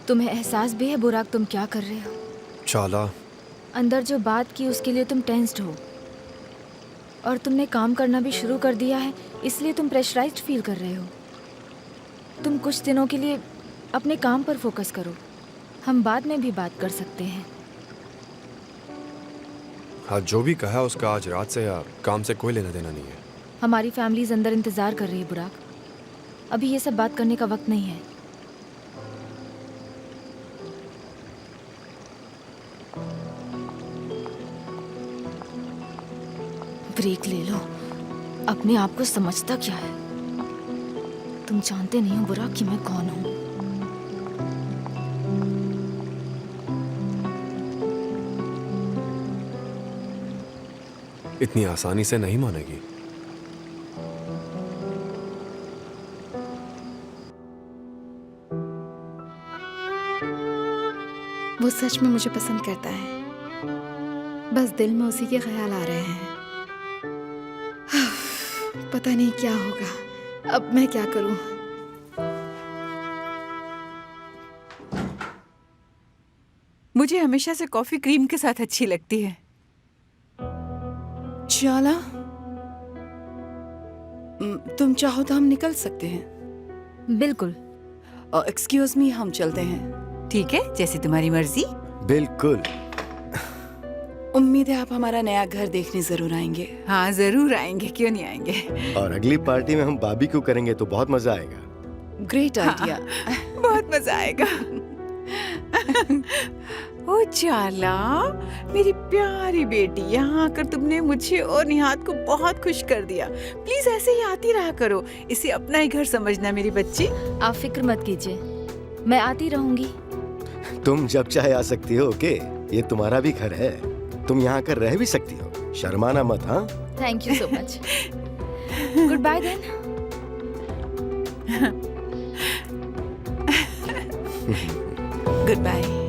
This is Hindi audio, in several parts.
तुम्हें एहसास भी है बुराक तुम क्या कर रहे हो? चाला, अंदर जो बात की उसके लिए तुम टेंस्ड हो और तुमने काम करना भी शुरू कर दिया है, इसलिए तुम प्रेशराइज्ड फील कर रहे हो। तुम कुछ दिनों के लिए अपने काम पर फोकस करो, हम बाद में भी बात कर सकते हैं। हाँ जो भी कहा उसका आज रात से या काम से कोई लेना देना नहीं है। हमारी फैमिलीज अंदर इंतजार कर रही है बुराक, अभी ये सब बात करने का वक्त नहीं है। ब्रेक ले लो, अपने आप को समझता क्या है? तुम जानते नहीं हो बुराक कि मैं कौन हूं। इतनी आसानी से नहीं मानेगी। वो सच में मुझे पसंद करता है, बस दिल में उसी के ख्याल आ रहे हैं। पता नहीं क्या होगा, अब मैं क्या करूं? मुझे हमेशा से कॉफी क्रीम के साथ अच्छी लगती है। चाला, तुम चाहो तो हम निकल सकते हैं। बिल्कुल। एक्सक्यूज मी, हम चलते हैं। ठीक है, जैसे तुम्हारी मर्जी। बिल्कुल। उम्मीद है आप हमारा नया घर देखने जरूर आएंगे। हाँ जरूर आएंगे, क्यों नहीं आएंगे। और अगली पार्टी में हम बारबेक्यू करेंगे तो बहुत मजा आएगा। Great idea. बहुत मजा आएगा। ओ चाला, मेरी प्यारी बेटी, यहाँ आकर तुमने मुझे और निहाद को बहुत खुश कर दिया। प्लीज ऐसे ही आती रहा करो, इसे अपना ही घर समझना मेरी बच्ची। आप फिक्र मत कीजिए, मैं आती रहूंगी। तुम जब चाहे आ सकती हो। ओके, ये तुम्हारा भी घर है, तुम यहाँ आकर रह भी सकती हो, शर्माना मत। हाँ, thank you so much. Goodbye then. Goodbye.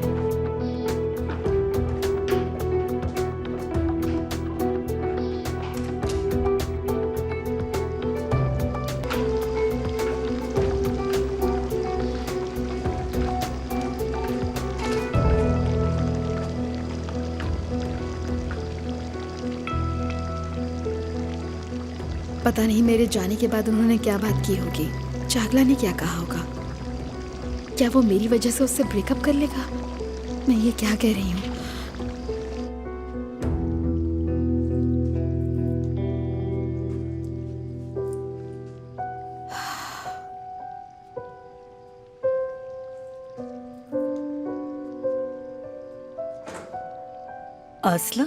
पता नहीं मेरे जाने के बाद उन्होंने क्या बात की होगी। चागला ने क्या कहा होगा? क्या वो मेरी वजह से उससे ब्रेकअप कर लेगा? मैं ये क्या कह रही हूँ? असला,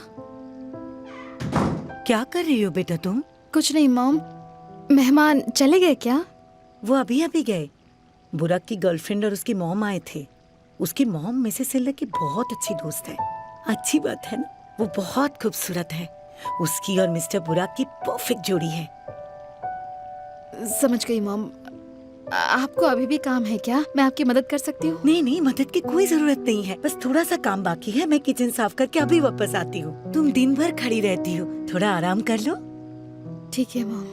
क्या कर रही हो बेटा तुम? कुछ नहीं मॉम, मेहमान चले गए क्या? वो अभी अभी गए। बुराक की गर्लफ्रेंड और उसकी मॉम आए थे। उसकी मॉम मिसेस सिल्ला की बहुत अच्छी दोस्त है। अच्छी बात है ना, वो बहुत खूबसूरत है। उसकी और मिस्टर बुराक की परफेक्ट जोड़ी है। समझ गई मॉम। आपको अभी भी काम है क्या? मैं आपकी मदद कर सकती हूँ? नहीं नहीं, मदद की कोई जरूरत नहीं है, बस थोड़ा सा काम बाकी है। मैं किचन साफ करके अभी वापस आती हूँ। तुम दिन भर खड़ी रहती हो, थोड़ा आराम कर लो। ठीक है मॉम।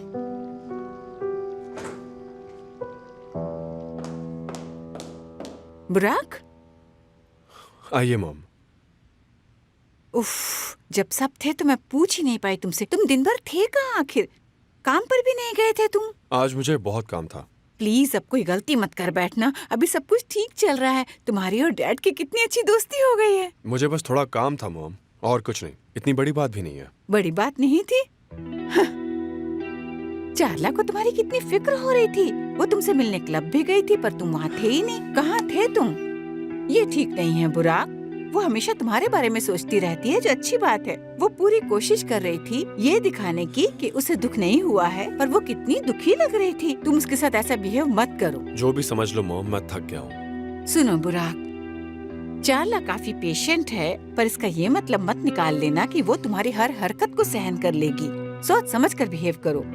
बुराक, आइए मॉम। उफ, जब सब थे तो मैं पूछ ही नहीं पाई तुमसे, तुम दिन भर थे कहाँ आखिर? काम पर भी नहीं गए थे तुम? आज मुझे बहुत काम था। प्लीज अब कोई गलती मत कर बैठना, अभी सब कुछ ठीक चल रहा है। तुम्हारी और डैड की कितनी अच्छी दोस्ती हो गई है। मुझे बस थोड़ा काम था मॉम, और कुछ नहीं। इतनी बड़ी बात भी नहीं है। बड़ी बात नहीं थी? चारला को तुम्हारी कितनी फिक्र हो रही थी। वो तुमसे मिलने क्लब भी गई थी, पर तुम वहाँ थे ही नहीं। कहाँ थे तुम? ये ठीक नहीं है बुराक। वो हमेशा तुम्हारे बारे में सोचती रहती है, जो अच्छी बात है। वो पूरी कोशिश कर रही थी ये दिखाने की कि उसे दुख नहीं हुआ है, पर वो कितनी दुखी लग रही थी। तुम उसके साथ ऐसा बिहेव मत करो। जो भी समझ लो मॉम, मैं थक गया हूँ। सुनो बुराक, चारला काफी पेशेंट है, पर इसका ये मतलब मत निकाल लेना कि वो तुम्हारी हर हरकत को सहन कर लेगी। सोच समझ कर बिहेव करो।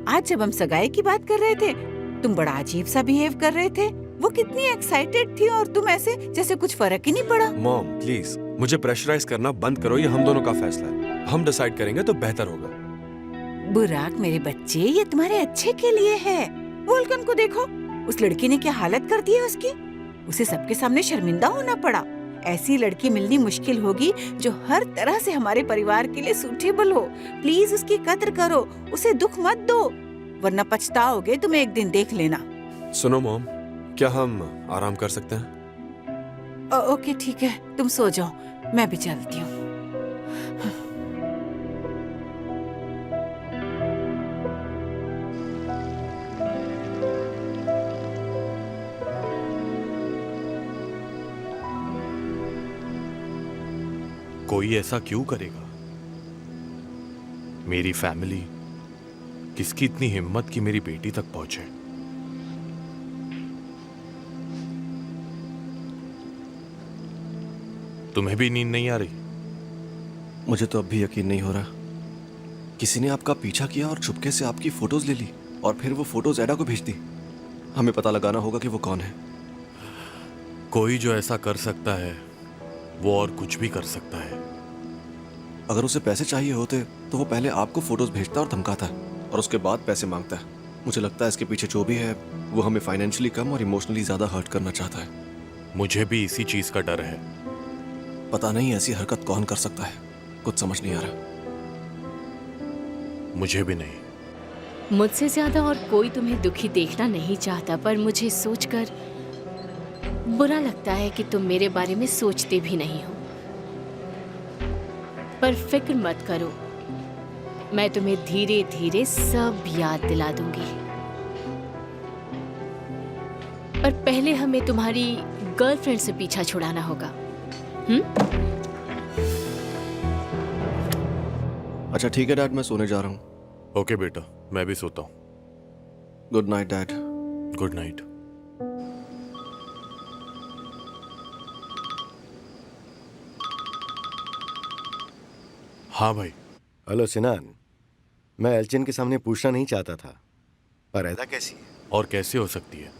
आज जब हम सगाई की बात कर रहे थे, तुम बड़ा अजीब सा बिहेव कर रहे थे। वो कितनी एक्साइटेड थी और तुम ऐसे जैसे कुछ फर्क ही नहीं पड़ा। मॉम प्लीज, मुझे प्रेशराइज करना बंद करो। ये हम दोनों का फैसला है, हम डिसाइड करेंगे तो बेहतर होगा। बुराक मेरे बच्चे, ये तुम्हारे अच्छे के लिए है। बोल के उनको देखो, उस लड़की ने क्या हालत कर दी है उसकी। उसे सबके सामने शर्मिंदा होना पड़ा। ऐसी लड़की मिलनी मुश्किल होगी जो हर तरह से हमारे परिवार के लिए सूटेबल हो। प्लीज उसकी कद्र करो, उसे दुख मत दो, वरना पछताओगे तुम एक दिन, देख लेना। सुनो मॉम, क्या हम आराम कर सकते हैं? ओके ठीक है, तुम सो जाओ, मैं भी चलती हूँ। कोई ऐसा क्यों करेगा? मेरी फैमिली, किसकी इतनी हिम्मत कि मेरी बेटी तक पहुंचे? तुम्हें भी नींद नहीं आ रही? मुझे तो अब भी यकीन नहीं हो रहा। किसी ने आपका पीछा किया और चुपके से आपकी फोटोज ले ली और फिर वो फोटोज एडा को भेज दी। हमें पता लगाना होगा कि वो कौन है। कोई जो ऐसा कर सकता है वो और कुछ भी कर सकता है। अगर उसे पैसे चाहिए होते तो वो पहले आपको फोटोज भेजता और धमकाता और उसके बाद पैसे मांगता है। मुझे लगता है इसके पीछे जो भी है वो हमें फाइनेंशियली कम और इमोशनली ज्यादा हर्ट करना चाहता है। मुझे भी इसी चीज का डर है। पता नहीं ऐसी हरकत कौन कर सकता है, कुछ समझ नहीं आ रहा। मुझे भी नहीं। मुझसे ज्यादा और कोई तुम्हें दुखी देखना नहीं चाहता, पर मुझे सोचकर बुरा लगता है कि तुम मेरे बारे में सोचते भी नहीं हो। पर फिक्र मत करो, मैं तुम्हें धीरे धीरे सब याद दिला दूंगी। पर पहले हमें तुम्हारी गर्लफ्रेंड से पीछा छुड़ाना होगा। अच्छा ठीक है डैड, मैं सोने जा रहा हूँ। ओके बेटा, मैं भी सोता हूँ। Good night dad. Good night. हाँ भाई। हेलो सिनान, मैं एल्चिन के सामने पूछना नहीं चाहता था, पर ऐसा कैसी है? और कैसे हो सकती है?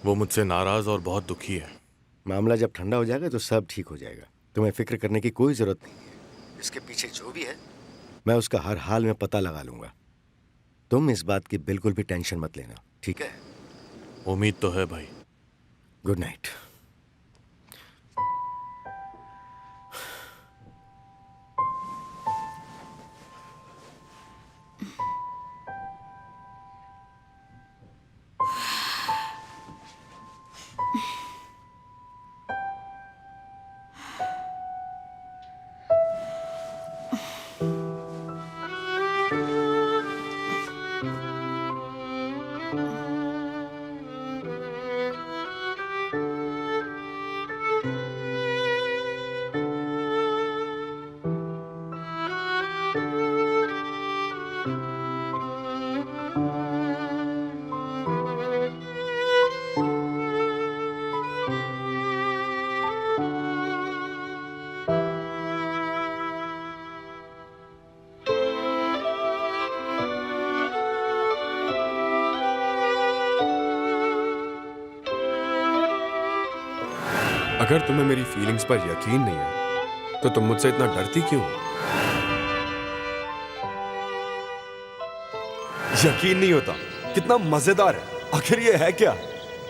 वो मुझसे नाराज और बहुत दुखी है। मामला जब ठंडा हो जाएगा तो सब ठीक हो जाएगा। तुम्हें फिक्र करने की कोई जरूरत नहीं है। इसके पीछे जो भी है मैं उसका हर हाल में पता लगा लूंगा। तुम इस बात की बिल्कुल भी टेंशन मत लेना, ठीक है? उम्मीद तो है भाई। Good night. अगर तुम्हें मेरी फीलिंग्स पर यकीन नहीं है तो तुम मुझसे इतना डरती क्यों? यकीन नहीं होता? कितना मजेदार है। आखिर ये है क्या?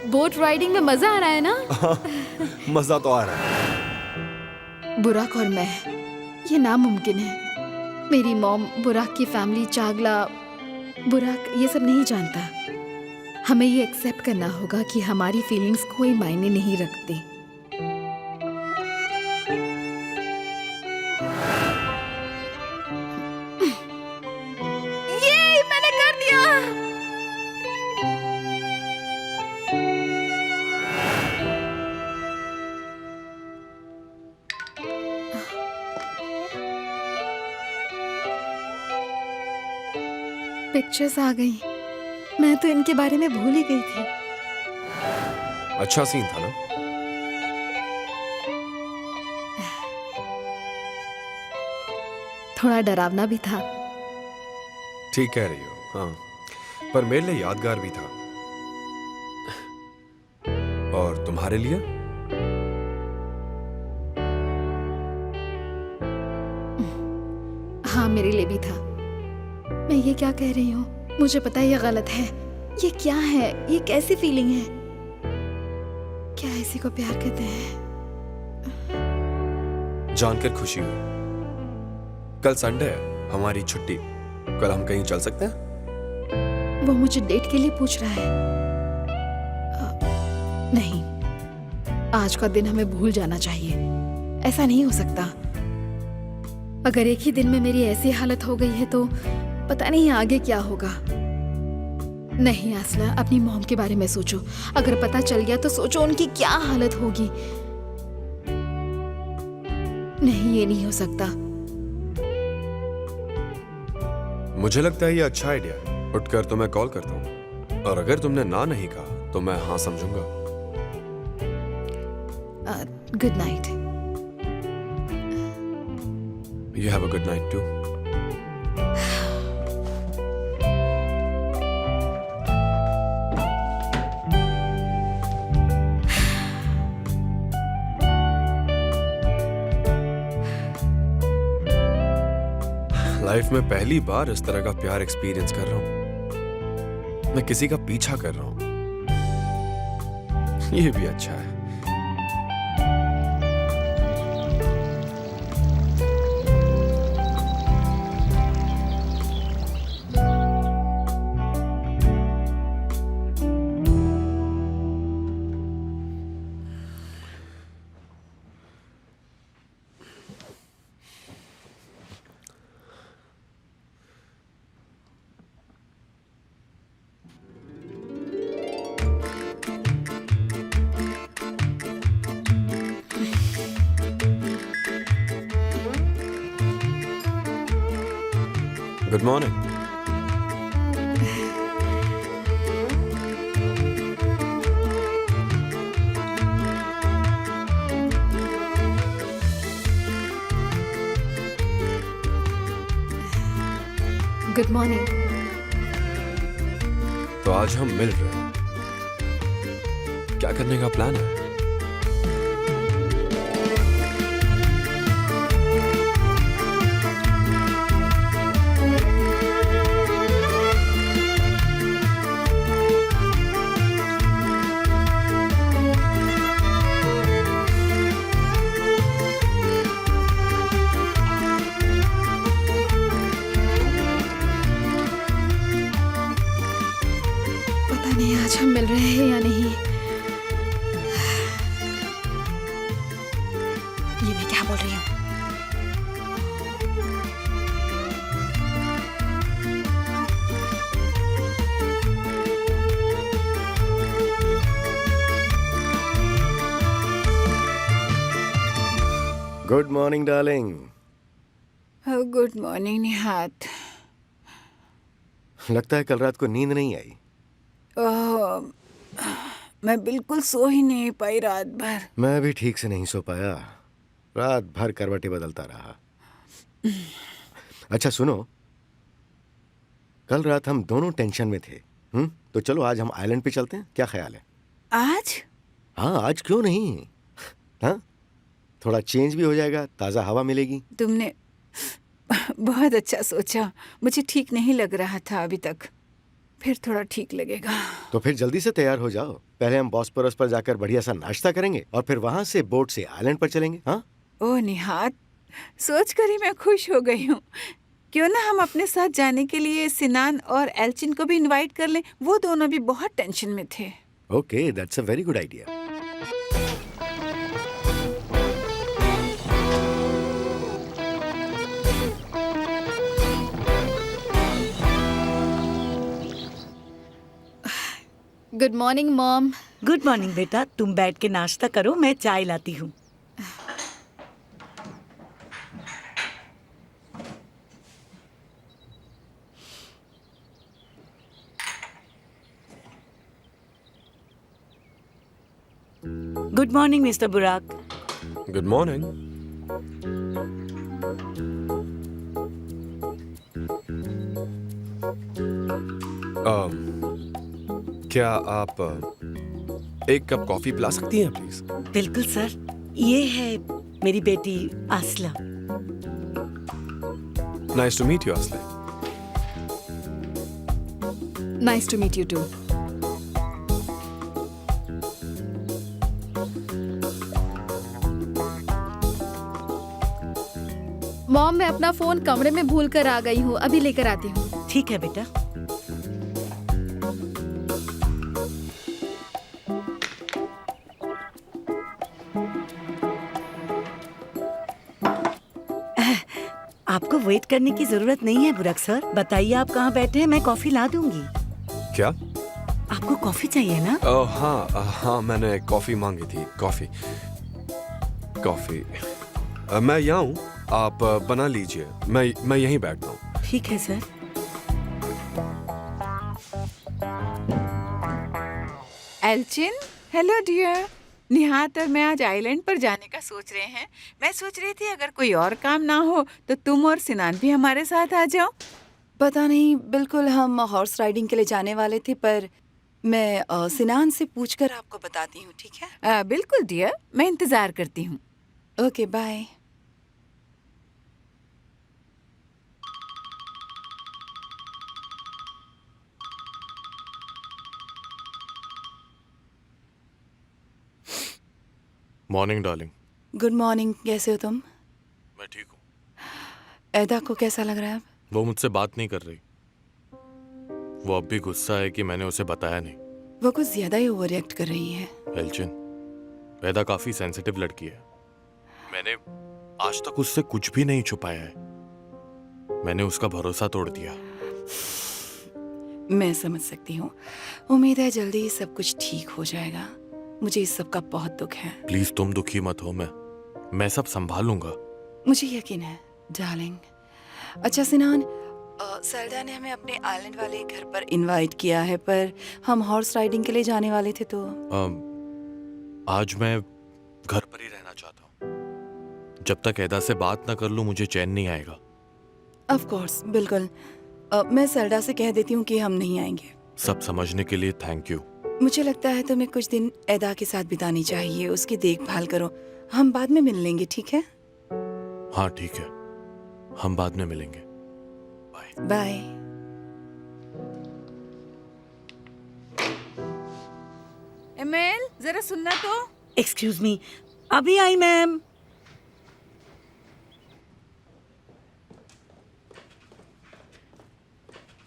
बोट राइडिंग में मजा आ रहा है ना? मजा तो आ रहा है। बुराक और मैं, ये नामुमकिन है। मेरी मॉम, बुराक की फैमिली, चागला, बुराक ये सब नहीं जानता। हमें ये एक्सेप्ट करना होगा कि हमारी फीलिंग्स कोई मायने नहीं रखती। ये मैंने कर दिया। पिक्चर्स आ गई। मैं तो इनके बारे में भूल ही गई थी। अच्छा सीन था ना? थोड़ा डरावना भी था। ठीक कह रही हो, हाँ, पर मेरे लिए यादगार भी था। और तुम्हारे लिए? हाँ, मेरे लिए भी था। मैं ये क्या कह रही हूँ? मुझे पता है ये गलत है। ये क्या है? ये कैसी फीलिंग है? क्या इसी को प्यार कहते हैं? जानकर खुशी हुई। कल संडे है, हमारी छुट्टी। कल हम कहीं चल सकते हैं? वो मुझे डेट के लिए पूछ रहा है। नहीं, आज का दिन हमें भूल जाना चाहिए। ऐसा नहीं हो सकता। अगर एक ही दिन में मेरी ऐसी हालत हो गई है तो पता नहीं आगे क्या होगा। नहीं आसला, अपनी मॉम के बारे में सोचो। अगर पता चल गया तो सोचो उनकी क्या हालत होगी। नहीं, ये नहीं हो सकता। मुझे लगता है ये अच्छा आइडिया है। उठकर तुम्हें कॉल करता हूँ, और अगर तुमने ना नहीं कहा तो मैं हाँ समझूंगा। Good night. You have a good night too. Life में पहली बार इस तरह का प्यार एक्सपीरियंस कर रहा हूं। मैं किसी का पीछा कर रहा हूं। ये भी अच्छा है। Good morning. Good morning. तो आज हम मिल रहे हैं। क्या करने का प्लान है? आज हम मिल रहे हैं या नहीं? ये मैं क्या बोल रही हूँ? Good morning darling. Good morning Nihat. लगता है कल रात को नींद नहीं आई। मैं बिल्कुल सो ही नहीं पाई रात भर। मैं भी ठीक से नहीं सो पाया। रात भर करवटें बदलता रहा। अच्छा सुनो, कल रात हम दोनों टेंशन में थे। तो चलो आज हम आइलैंड पे चलते हैं, क्या ख्याल है? आज? हाँ, आज क्यों नहीं? हाँ, थोड़ा चेंज भी हो जाएगा, ताज़ा हवा मिलेगी। तुमने बहुत अच्छा सोचा। मुझे ठीक नहीं लग रहा था अभी तक, फिर थोड़ा ठीक लगेगा। तो फिर जल्दी से तैयार हो जाओ। पहले हम बॉस्फोरस पर जाकर बढ़िया सा नाश्ता करेंगे और फिर वहां से बोट से आइलैंड पर चलेंगे। हाँ? ओह निहात, सोच कर ही मैं खुश हो गई हूँ। क्यों ना हम अपने साथ जाने के लिए सिनान और एल्चिन को भी इनवाइट कर लें। वो दोनों भी बहुत टेंशन में थे। Okay, that's a very good idea. Good morning mom. Good morning बेटा, तुम बैठ के नाश्ता करो, मैं चाय लाती हूँ। गुड मॉर्निंग मिस्टर बुराक। Good morning. क्या आप एक कप कॉफी पिला सकती हैं प्लीज? बिल्कुल सर, ये है मेरी बेटी Asla. Nice to meet you Asla. Nice to meet you too. Mom, मैं अपना फोन कमरे में भूल कर आ गई हूँ, अभी लेकर आती हूँ। ठीक है बेटा। आपको वेट करने की जरूरत नहीं है बुराक सर। बताइए आप कहाँ बैठे हैं, मैं कॉफी ला दूंगी। क्या? आपको कॉफी चाहिए ना? हाँ, मैंने कॉफी मांगी थी। कॉफी मैं यहाँ हूँ, आप बना लीजिए। मैं यहीं बैठता हूँ। ठीक है sir. Elchin, hello dear. Nihat और मैं आज आइलैंड पर जाने का सोच रहे हैं। मैं सोच रही थी अगर कोई और काम ना हो तो तुम और सिनान भी हमारे साथ आ जाओ। पता नहीं, बिल्कुल हम हॉर्स राइडिंग के लिए जाने वाले थे, पर मैं सिनान से पूछकर आपको बताती हूँ, ठीक है? बिल्कुल डियर, मैं इंतजार करती हूँ। Okay, bye. Morning darling. Good morning, कैसे हो तुम? मैं ठीक हूँ। एदा को कैसा लग रहा है अब? वो मुझसे बात नहीं कर रही। वो अब भी गुस्सा है कि मैंने उसे बताया नहीं। वो कुछ ज्यादा ही ओवर रिएक्ट कर रही है। एल्चिन, एदा काफी सेंसिटिव लड़की है। मैंने आज तक उससे कुछ भी नहीं छुपाया है। मैंने उसका भरोसा तोड़ दिया। मैं समझ सकती हूँ। उम्मीद है जल्दी ही सब कुछ ठीक हो जाएगा। मुझे इस सब का बहुत दुख है। प्लीज तुम दुखी मत हो, मैं सब संभालूंगा। मुझे यकीन है डार्लिंग। अच्छा सिनान, सेल्डा ने हमें अपने आइलैंड वाले घर पर इनवाइट किया है, पर हम हॉर्स राइडिंग के लिए जाने वाले थे तो आज मैं घर पर ही रहना चाहता हूँ। जब तक एदा से बात ना कर लूं मुझे चैन नहीं आएगा। ऑफ कोर्स, बिल्कुल। मैं सेल्डा से कह देती हूँ कि हम नहीं आएंगे। सब समझने के लिए थैंक यू। मुझे लगता है तुम्हें कुछ दिन एदा के साथ बितानी चाहिए। उसकी देखभाल करो। हम बाद में मिल लेंगे, ठीक है? हाँ ठीक है, हम बाद में मिलेंगे। Bye bye. एमेल, जरा सुनना तो। एक्सक्यूज मी, अभी आई मैम।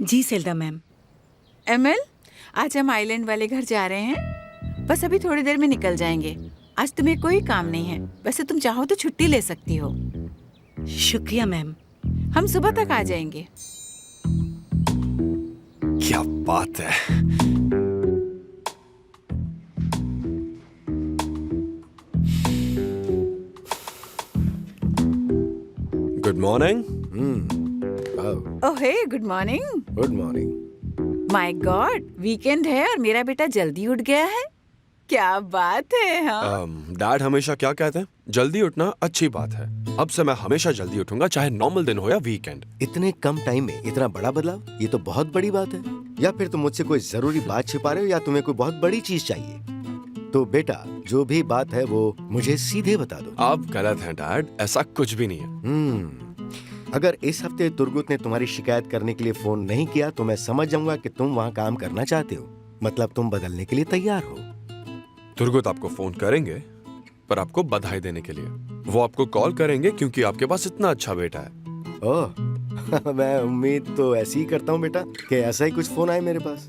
जी सेल्डा मैम। एमेल, आज हम आइलैंड वाले घर जा रहे हैं। बस अभी थोड़ी देर में निकल जाएंगे। आज तुम्हें कोई काम नहीं है। वैसे तुम चाहो तो छुट्टी ले सकती हो। शुक्रिया मैम। हम सुबह तक आ जाएंगे। क्या बात है। Good morning. Oh hey, good morning. Good morning. My god, weekend है और मेरा बेटा जल्दी उठ गया है। क्या बात है। हाँ, डैड हमेशा क्या कहते हैं, जल्दी उठना अच्छी बात है। अब से मैं हमेशा जल्दी उठूंगा, चाहे नॉर्मल दिन हो या वीकेंड। इतने कम टाइम में इतना बड़ा बदलाव, ये तो बहुत बड़ी बात है। या फिर तुम मुझसे कोई जरूरी बात छिपा रहे हो, या तुम्हें कोई बहुत बड़ी चीज चाहिए। तो बेटा, जो भी बात है वो मुझे सीधे बता दो। आप गलत हैं डैड, ऐसा कुछ भी नहीं है। अगर इस हफ्ते तुर्गुत ने तुम्हारी शिकायत करने के लिए फोन नहीं किया तो मैं समझ जाऊंगा कि तुम वहाँ काम करना चाहते हो। मतलब तुम बदलने के लिए तैयार हो। तुर्गुत आपको फोन करेंगे, पर आपको बधाई देने के लिए। वो आपको कॉल करेंगे क्योंकि आपके पास इतना अच्छा बेटा है। ओह मैं उम्मीद तो ऐसी ही करता हूँ बेटा, कि ऐसा ही कुछ फोन आए मेरे पास।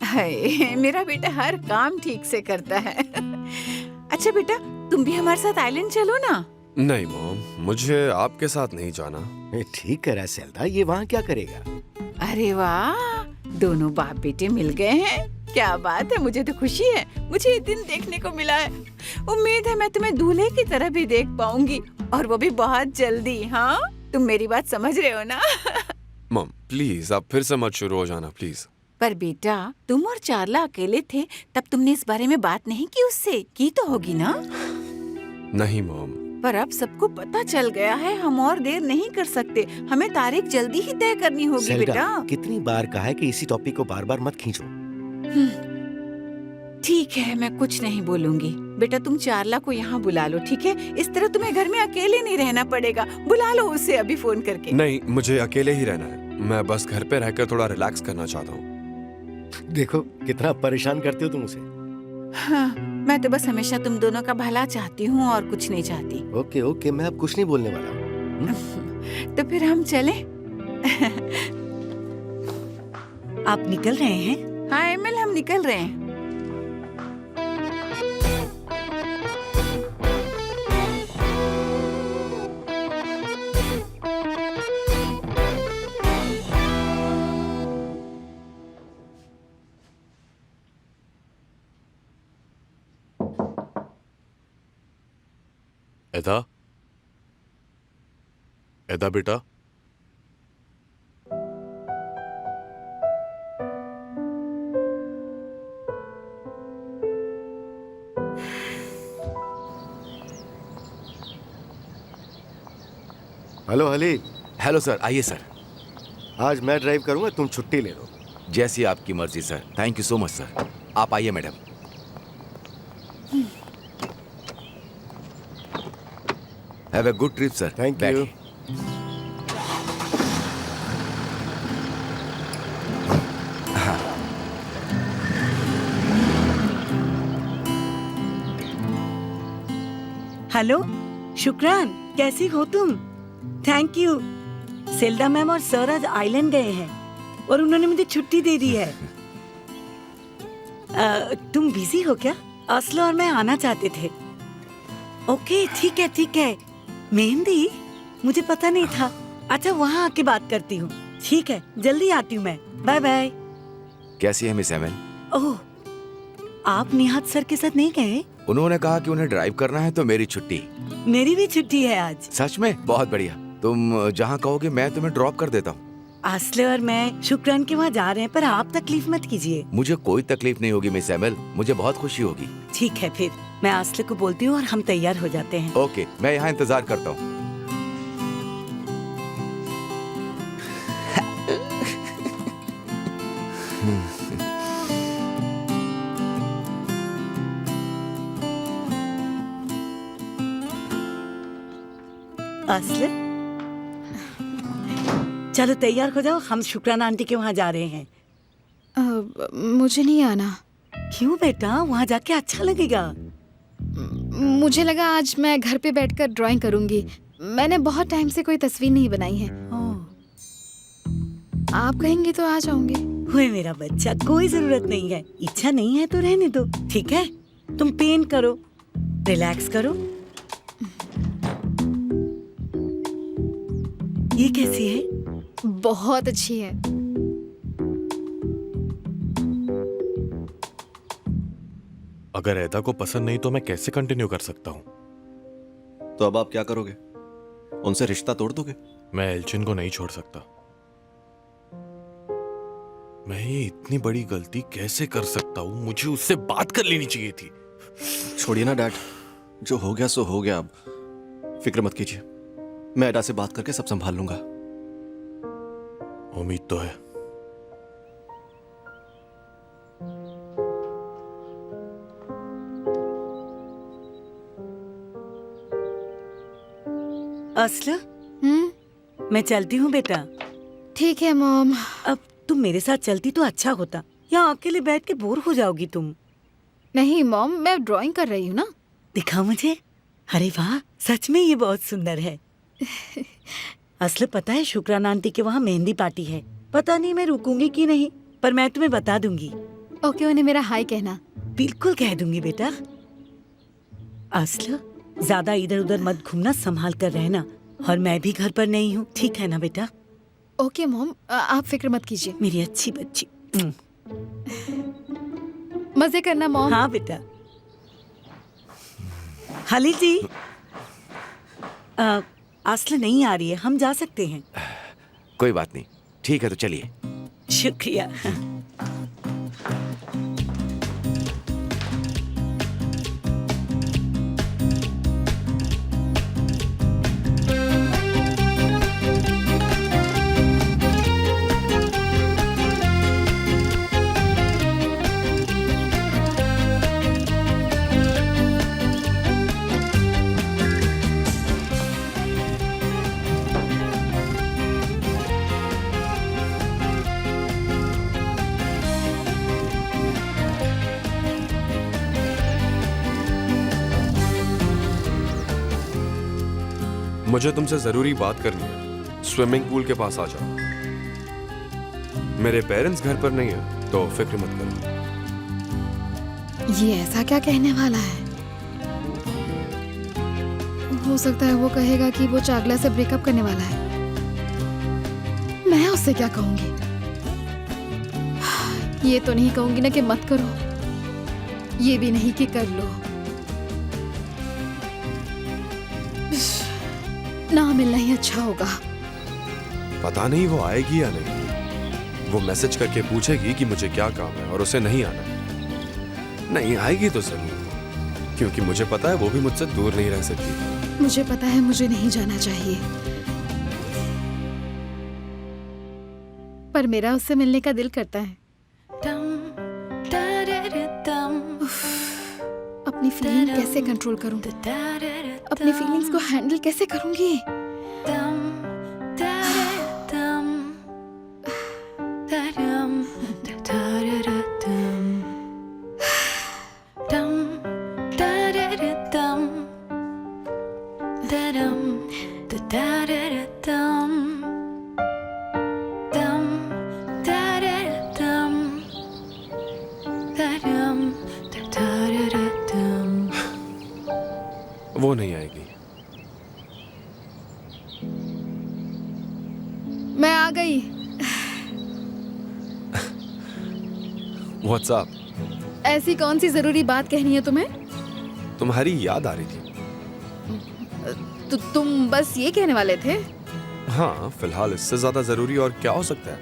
हाय, मेरा बेटा हर काम ठीक से करता है। अच्छा बेटा, तुम भी हमारे साथ आइलैंड चलो ना। नहीं मॉम, मुझे आपके साथ नहीं जाना। ठीक कर रहा है सेल्दा, ये वहाँ क्या करेगा? अरे वाह, दोनों बाप बेटे मिल गए हैं। क्या बात है, मुझे तो खुशी है। मुझे ये दिन देखने को मिला है। उम्मीद है मैं तुम्हें दूल्हे की तरह भी देख पाऊंगी, और वो भी बहुत जल्दी। हाँ, तुम मेरी बात समझ रहे हो ना? मॉम प्लीज, आप फिर से मत शुरू हो जाना प्लीज। पर बेटा, तुम और चार्ला अकेले थे तब तुमने इस बारे में बात नहीं की उससे? की तो होगी ना? नहीं मॉम। पर अब सबको पता चल गया है। हम और देर नहीं कर सकते। हमें तारीख जल्दी ही तय करनी होगी सेल्डा, बेटा। कितनी बार कहा है कि इसी टॉपिक को बार बार मत खींचो। ठीक है, मैं कुछ नहीं बोलूंगी। बेटा, तुम चार्ला को यहाँ बुला लो, ठीक है? इस तरह तुम्हें घर में अकेले नहीं रहना पड़ेगा। बुला लो उसे अभी फोन करके। नहीं, मुझे अकेले ही रहना है। मैं बस घर पे रहकर थोड़ा रिलैक्स करना चाहता हूँ। देखो कितना परेशान करते हो तुम उसे। हाँ, मैं तो बस हमेशा तुम दोनों का भला चाहती हूँ और कुछ नहीं चाहती। ओके ओके, मैं अब कुछ नहीं बोलने वाला हूँ। तो फिर हम चलें? आप निकल रहे हैं? हाँ एमिल, हम निकल रहे हैं। एदा, एदा बेटा, हेलो हली, हेलो सर, आइए सर। आज मैं ड्राइव करूंगा, तुम छुट्टी ले लो। जैसी आपकी मर्जी sir. Thank you so much sir. आप आइए madam. Have a good trip sir. Thank बैठिए। यू। हेलो शुक्रान, कैसी हो तुम? Thank you. सेल्डा मैम और सर आज आइलैंड गए हैं और उन्होंने मुझे छुट्टी दे दी है। तुम बिजी हो क्या? असलो और मैं आना चाहते थे। ओके ठीक है ठीक है। मेहंदी, मुझे पता नहीं था। अच्छा वहाँ आके बात करती हूँ। ठीक है, जल्दी आती हूँ मैं। Bye bye. कैसी है मिस एमएल? ओह, आप निहात सर के साथ नहीं गए? उन्होंने कहा कि उन्हें ड्राइव करना है तो मेरी छुट्टी। मेरी भी छुट्टी है आज। सच में? बहुत बढ़िया। तुम जहाँ कहोगे मैं तुम्हें ड्रॉप कर देता हूँ। आसले और मैं शुक्रान के वहाँ जा रहे हैं, पर आप तकलीफ मत कीजिए। मुझे कोई तकलीफ नहीं होगी मिस एमएल, मुझे बहुत खुशी होगी। ठीक है, फिर मैं आसले को बोलती हूँ और हम तैयार हो जाते हैं। ओके, मैं यहाँ इंतजार करता हूँ। आसले, चलो तैयार हो जाओ, हम शुक्रान आंटी के वहाँ जा रहे हैं। मुझे नहीं आना। क्यों बेटा, वहाँ जाके अच्छा लगेगा। मुझे लगा आज मैं घर पे बैठकर ड्राइंग करूंगी। मैंने बहुत टाइम से कोई तस्वीर नहीं बनाई है। आप कहेंगे तो आ जाऊंगी। हुए मेरा बच्चा, कोई जरूरत नहीं है। इच्छा नहीं है तो रहने दो, ठीक है? तुम पेंट करो, रिलैक्स करो। ये कैसी है? बहुत अच्छी है। अगर एदा को पसंद नहीं तो मैं कैसे कंटिन्यू कर सकता हूँ? तो अब आप क्या करोगे? उनसे रिश्ता तोड़ दोगे? मैं एल्चिन को नहीं छोड़ सकता। मैं ये इतनी बड़ी गलती कैसे कर सकता हूँ? मुझे उससे बात कर लेनी चाहिए थी। छोड़िए ना डैड, जो हो गया सो हो गया। अब फिक्र मत कीजिए, मैं एडा से बात करके सब संभाल लूंगा। उम्मीद तो है। असला, मैं चलती हूँ बेटा। ठीक है मॉम। अब तुम मेरे साथ चलती तो अच्छा होता। यहाँ अकेले बैठ के बोर हो जाओगी तुम। नहीं मॉम, मैं ड्राइंग कर रही हूँ ना। दिखाओ मुझे। अरे वाह, सच में ये बहुत सुंदर है। असले पता है, शुक्राना आंटी के वहाँ मेहंदी पार्टी है। पता नहीं मैं रुकूंगी कि नहीं, पर मैं तुम्हें बता दूंगी। ओके, उन्हें मेरा हाय कहना। बिल्कुल कह दूंगी बेटा। असला, ज्यादा इधर उधर मत घूमना, संभाल कर रहना। और मैं भी घर पर नहीं हूँ, ठीक है ना बेटा? ओके मॉम, आप फिक्र मत कीजिए। मेरी अच्छी बच्ची। मजे करना मॉम। हाँ बेटा। हली जी, असला नहीं आ रही है, हम जा सकते हैं। कोई बात नहीं, ठीक है तो चलिए। शुक्रिया। मुझे तुमसे जरूरी बात करनी है। स्विमिंग पूल के पास आ जाओ। मेरे पेरेंट्स घर पर नहीं है तो फिक्र मत करो। ये ऐसा क्या कहने वाला है? हो सकता है वो कहेगा कि वो चागला से ब्रेकअप करने वाला है। मैं उससे क्या कहूंगी? ये तो नहीं कहूंगी ना कि मत करो, ये भी नहीं कि कर लो। ना मिलना ही अच्छा होगा। पता नहीं वो आएगी या नहीं। वो मैसेज करके पूछेगी कि मुझे क्या काम है और उसे नहीं आना। नहीं आएगी तो जरूर, क्योंकि मुझे पता है वो भी मुझसे दूर नहीं रह सकती। मुझे पता है मुझे नहीं जाना चाहिए, पर मेरा उससे मिलने का दिल करता है। उफ, अपनी फीलिंग कैसे कंट्रोल करूं? अपनी फीलिंग्स को हैंडल कैसे करूंगी? वो नहीं आएगी। मैं आ गई। What's up? ऐसी कौन सी जरूरी बात कहनी है तुम्हें? तुम्हारी याद आ रही थी। तो तुम बस ये कहने वाले थे? हाँ, फिलहाल इससे ज्यादा जरूरी और क्या हो सकता है?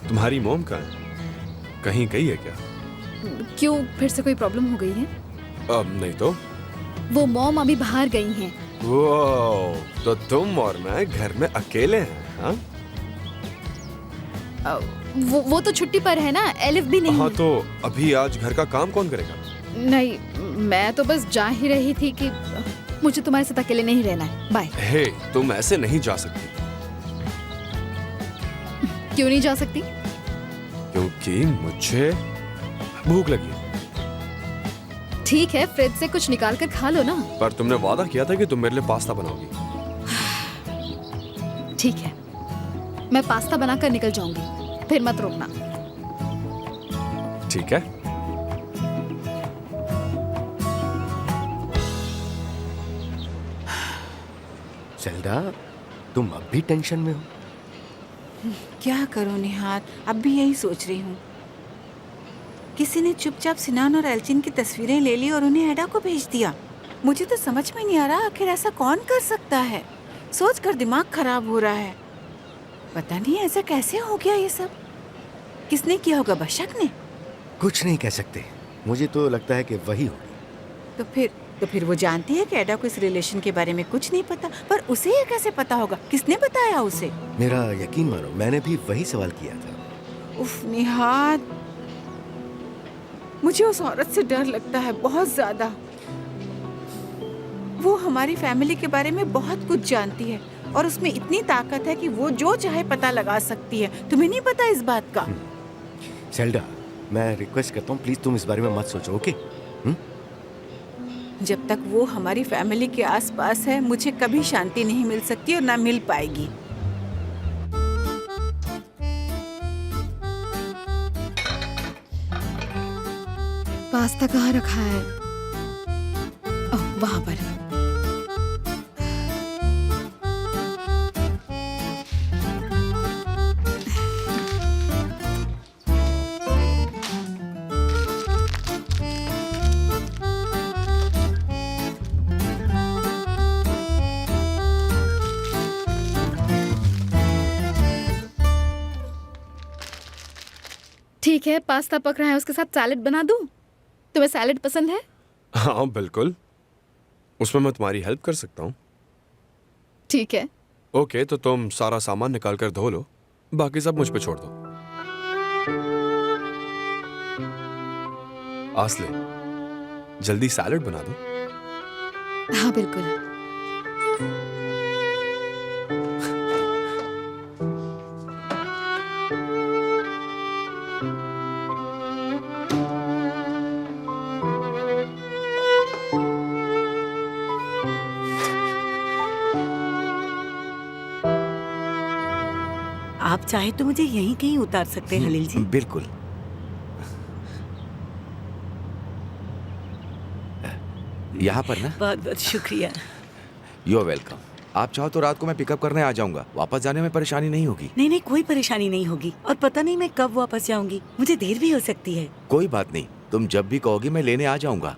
तुम्हारी मोम कहाँ है? कहीं गई है क्या? क्यों, फिर से कोई प्रॉब्लम हो गई है? अब नहीं तो। वो मॉम अभी बाहर गई हैं। वो तो तुम और मैं घर में अकेले हैं, हाँ? वो तो छुट्टी पर है ना, एलिफ भी नहीं। हाँ, तो अभी आज घर का काम कौन करेगा? नहीं, मैं तो बस जा ही रही थी कि मुझे तुम्हारे साथ अकेले नहीं रहना है। बाय। हे, तुम ऐसे नहीं जा सकती। क्यों नहीं जा सकती? क्योंकि मुझे भूख लगी है। ठीक है, फ्रिज से कुछ निकाल कर खा लो ना। पर तुमने वादा किया था कि तुम मेरे लिए पास्ता बनाओगी। ठीक है, मैं पास्ता बनाकर निकल जाऊंगी, फिर मत रोकना। ठीक है। सेल्डा, तुम अब भी टेंशन में हो? क्या करूं निहार, अब भी यही सोच रही हूँ। किसी ने चुपचाप सिनान और एल्चिन की तस्वीरें ले ली और उन्हें एडा को भेज दिया। मुझे तो समझ में नहीं आ रहा आखिर ऐसा कौन कर सकता है। सोचकर दिमाग खराब हो रहा है। पता नहीं ऐसा कैसे हो गया ये सब। किसने किया होगा? बशक ने? कुछ नहीं कह सकते, मुझे तो लगता है कि वही होगी। तो फिर वो जानती है कि एडा को इस रिलेशन के बारे में कुछ नहीं पता, पर उसे ये कैसे पता होगा? किसने बताया उसे? मेरा यकीन मानो, मैंने भी वही सवाल किया था। उफ निहार, मुझे उस औरत से डर लगता है, बहुत ज्यादा। वो हमारी फैमिली के बारे में बहुत कुछ जानती है और उसमें इतनी ताकत है कि वो जो चाहे पता लगा सकती है। तुम्हें नहीं पता इस बात का? सेल्डा, मैं रिक्वेस्ट करता हूँ, प्लीज तुम इस बारे में मत सोचो, ओके? जब तक वो हमारी फैमिली के आसपास है, मुझे कभी शांति नहीं मिल सकती और ना मिल पाएगी। पास्ता कहाँ रखा है? ओह, वहां पर। ठीक है, पास्ता पक रहा है, उसके साथ सैलेड बना दूं? तुम्हें सैलेड पसंद है? हाँ बिल्कुल, उसमें मैं तुम्हारी हेल्प कर सकता हूँ। ठीक है। ओके, तो तुम सारा सामान निकाल कर धो लो, बाकी सब मुझ पे छोड़ दो। आसले, जल्दी सैलेड बना दो। हाँ बिल्कुल। आप चाहे तो मुझे यहीं कहीं उतार सकते हैं हलील जी। बिल्कुल। यहाँ पर ना। बहुत बहुत शुक्रिया। You are welcome. आप चाहो तो रात को मैं पिकअप करने आ जाऊंगा, वापस जाने में परेशानी नहीं होगी। नहीं नहीं, कोई परेशानी नहीं होगी, और पता नहीं मैं कब वापस जाऊंगी, मुझे देर भी हो सकती है। कोई बात नहीं, तुम जब भी कहोगी मैं लेने आ जाऊंगा।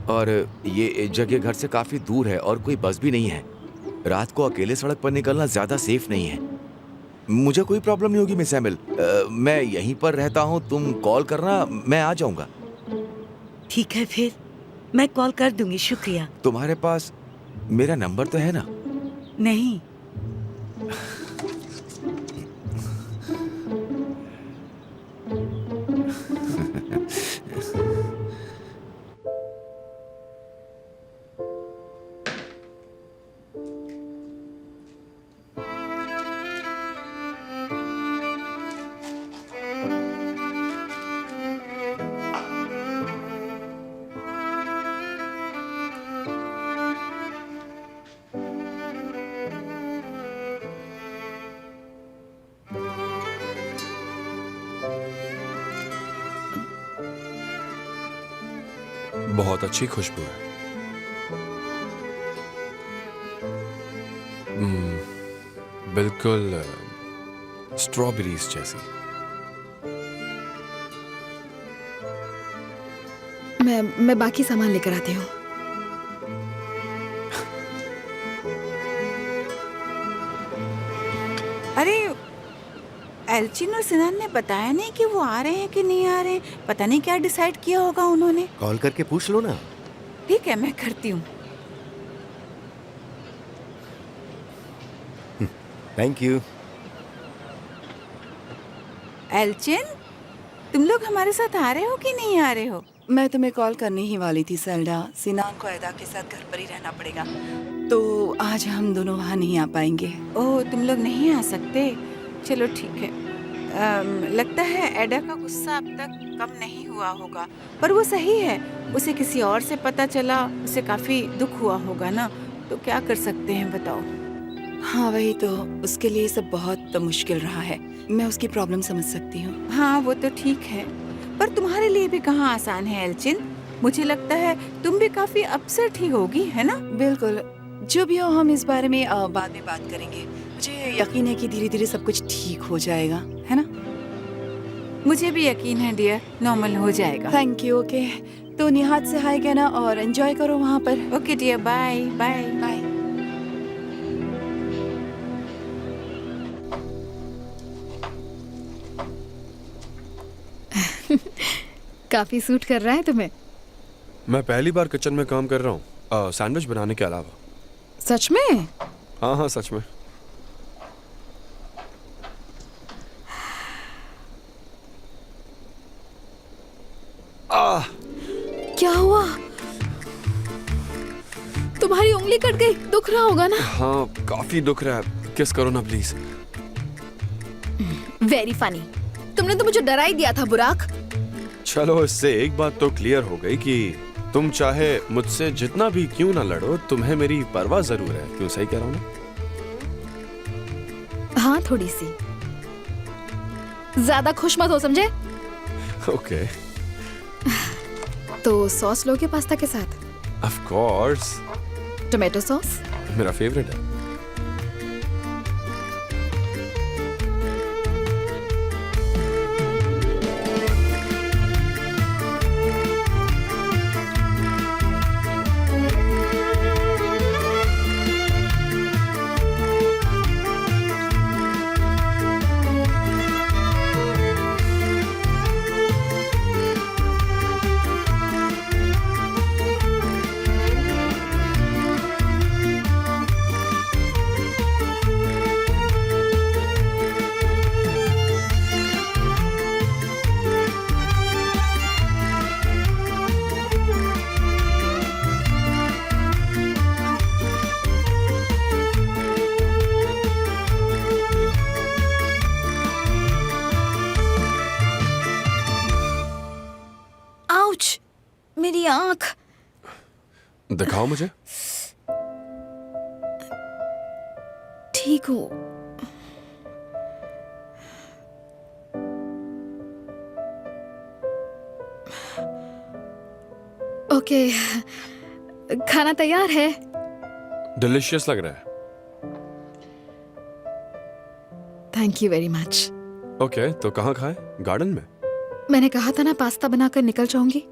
और ये जगह घर से काफी दूर है और कोई बस भी नहीं है। रात को अकेले सड़क पर निकलना ज्यादा सेफ नहीं है। मुझे कोई प्रॉब्लम नहीं होगी मिस एमिल। मैं यहीं पर रहता हूँ, तुम कॉल करना, मैं आ जाऊंगा। ठीक है, फिर मैं कॉल कर दूंगी। शुक्रिया। तुम्हारे पास मेरा नंबर तो है ना? नहीं। बहुत अच्छी खुशबू है। बिल्कुल स्ट्रॉबेरीज जैसी। मैं बाकी सामान लेकर आती हूँ। अरे एल्चिन और सिनान ने बताया नहीं कि वो आ रहे हैं कि नहीं आ रहे हैं। पता नहीं क्या डिसाइड किया होगा उन्होंने। कॉल करके पूछ लो ना। ठीक है, मैं करती हूँ। Thank you. एल्चिन, तुम लोग हमारे साथ आ रहे हो कि नहीं आ रहे हो? मैं तुम्हें कॉल करने ही वाली थी सेल्डा। सिनान को एदा के साथ घर पर ही रहना पड़ेगा, तो आज हम दोनों वहाँ नहीं आ पाएंगे। ओह, तुम लोग नहीं आ सकते। चलो ठीक है। लगता है एडा का गुस्सा अब तक कम नहीं हुआ होगा, पर वो सही है। उसे किसी और से पता चला, उसे काफी दुख हुआ होगा ना। तो क्या कर सकते हैं बताओ। हाँ वही तो, उसके लिए सब बहुत मुश्किल रहा है। मैं उसकी प्रॉब्लम समझ सकती हूँ। हाँ वो तो ठीक है, पर तुम्हारे लिए भी कहाँ आसान है एल्चिन। मुझे लगता है तुम भी काफी अपसेट ही होगी, है ना? बिल्कुल, जो भी हो हम इस बारे में बाद में बात करेंगे। मुझे यकीन है कि धीरे धीरे सब कुछ ठीक हो जाएगा, है ना? मुझे भी यकीन है डियर, नॉर्मल हो जाएगा। Thank you. ओके, तो निहाद से हाय कहना और एंजॉय करो वहाँ पर। Okay dear, bye bye bye. काफी सूट कर रहा है तुम्हें। मैं पहली बार किचन में काम कर रहा हूँ, सैंडविच बनाने के अलावा। सच में? हाँ हाँ सच में। क्या हुआ? तुम्हारी उंगली कट गई, दुख रहा होगा ना? हाँ काफी दुख रहा है, किस करो ना प्लीज। Very funny. तुमने तो मुझे डरा ही दिया था बुराक। चलो इससे एक बात तो क्लियर हो गई कि तुम चाहे मुझसे जितना भी क्यों ना लड़ो, तुम्हें मेरी परवाह जरूर है। क्यों, सही कह रहा हूँ ना? हाँ थोड़ी सी। ज्यादा खुश मत हो, समझे? ओके। तो सॉस लोगे पास्ता के साथ? ऑफ कोर्स, टोमेटो सॉस मेरा फेवरेट है। मेरी आंख। दिखाओ मुझे। ठीक हो? ओके, खाना तैयार है। डिलिशियस लग रहा है। Thank you very much. Okay, तो कहाँ खाए? गार्डन में? मैंने कहा था ना पास्ता बनाकर निकल जाऊंगी।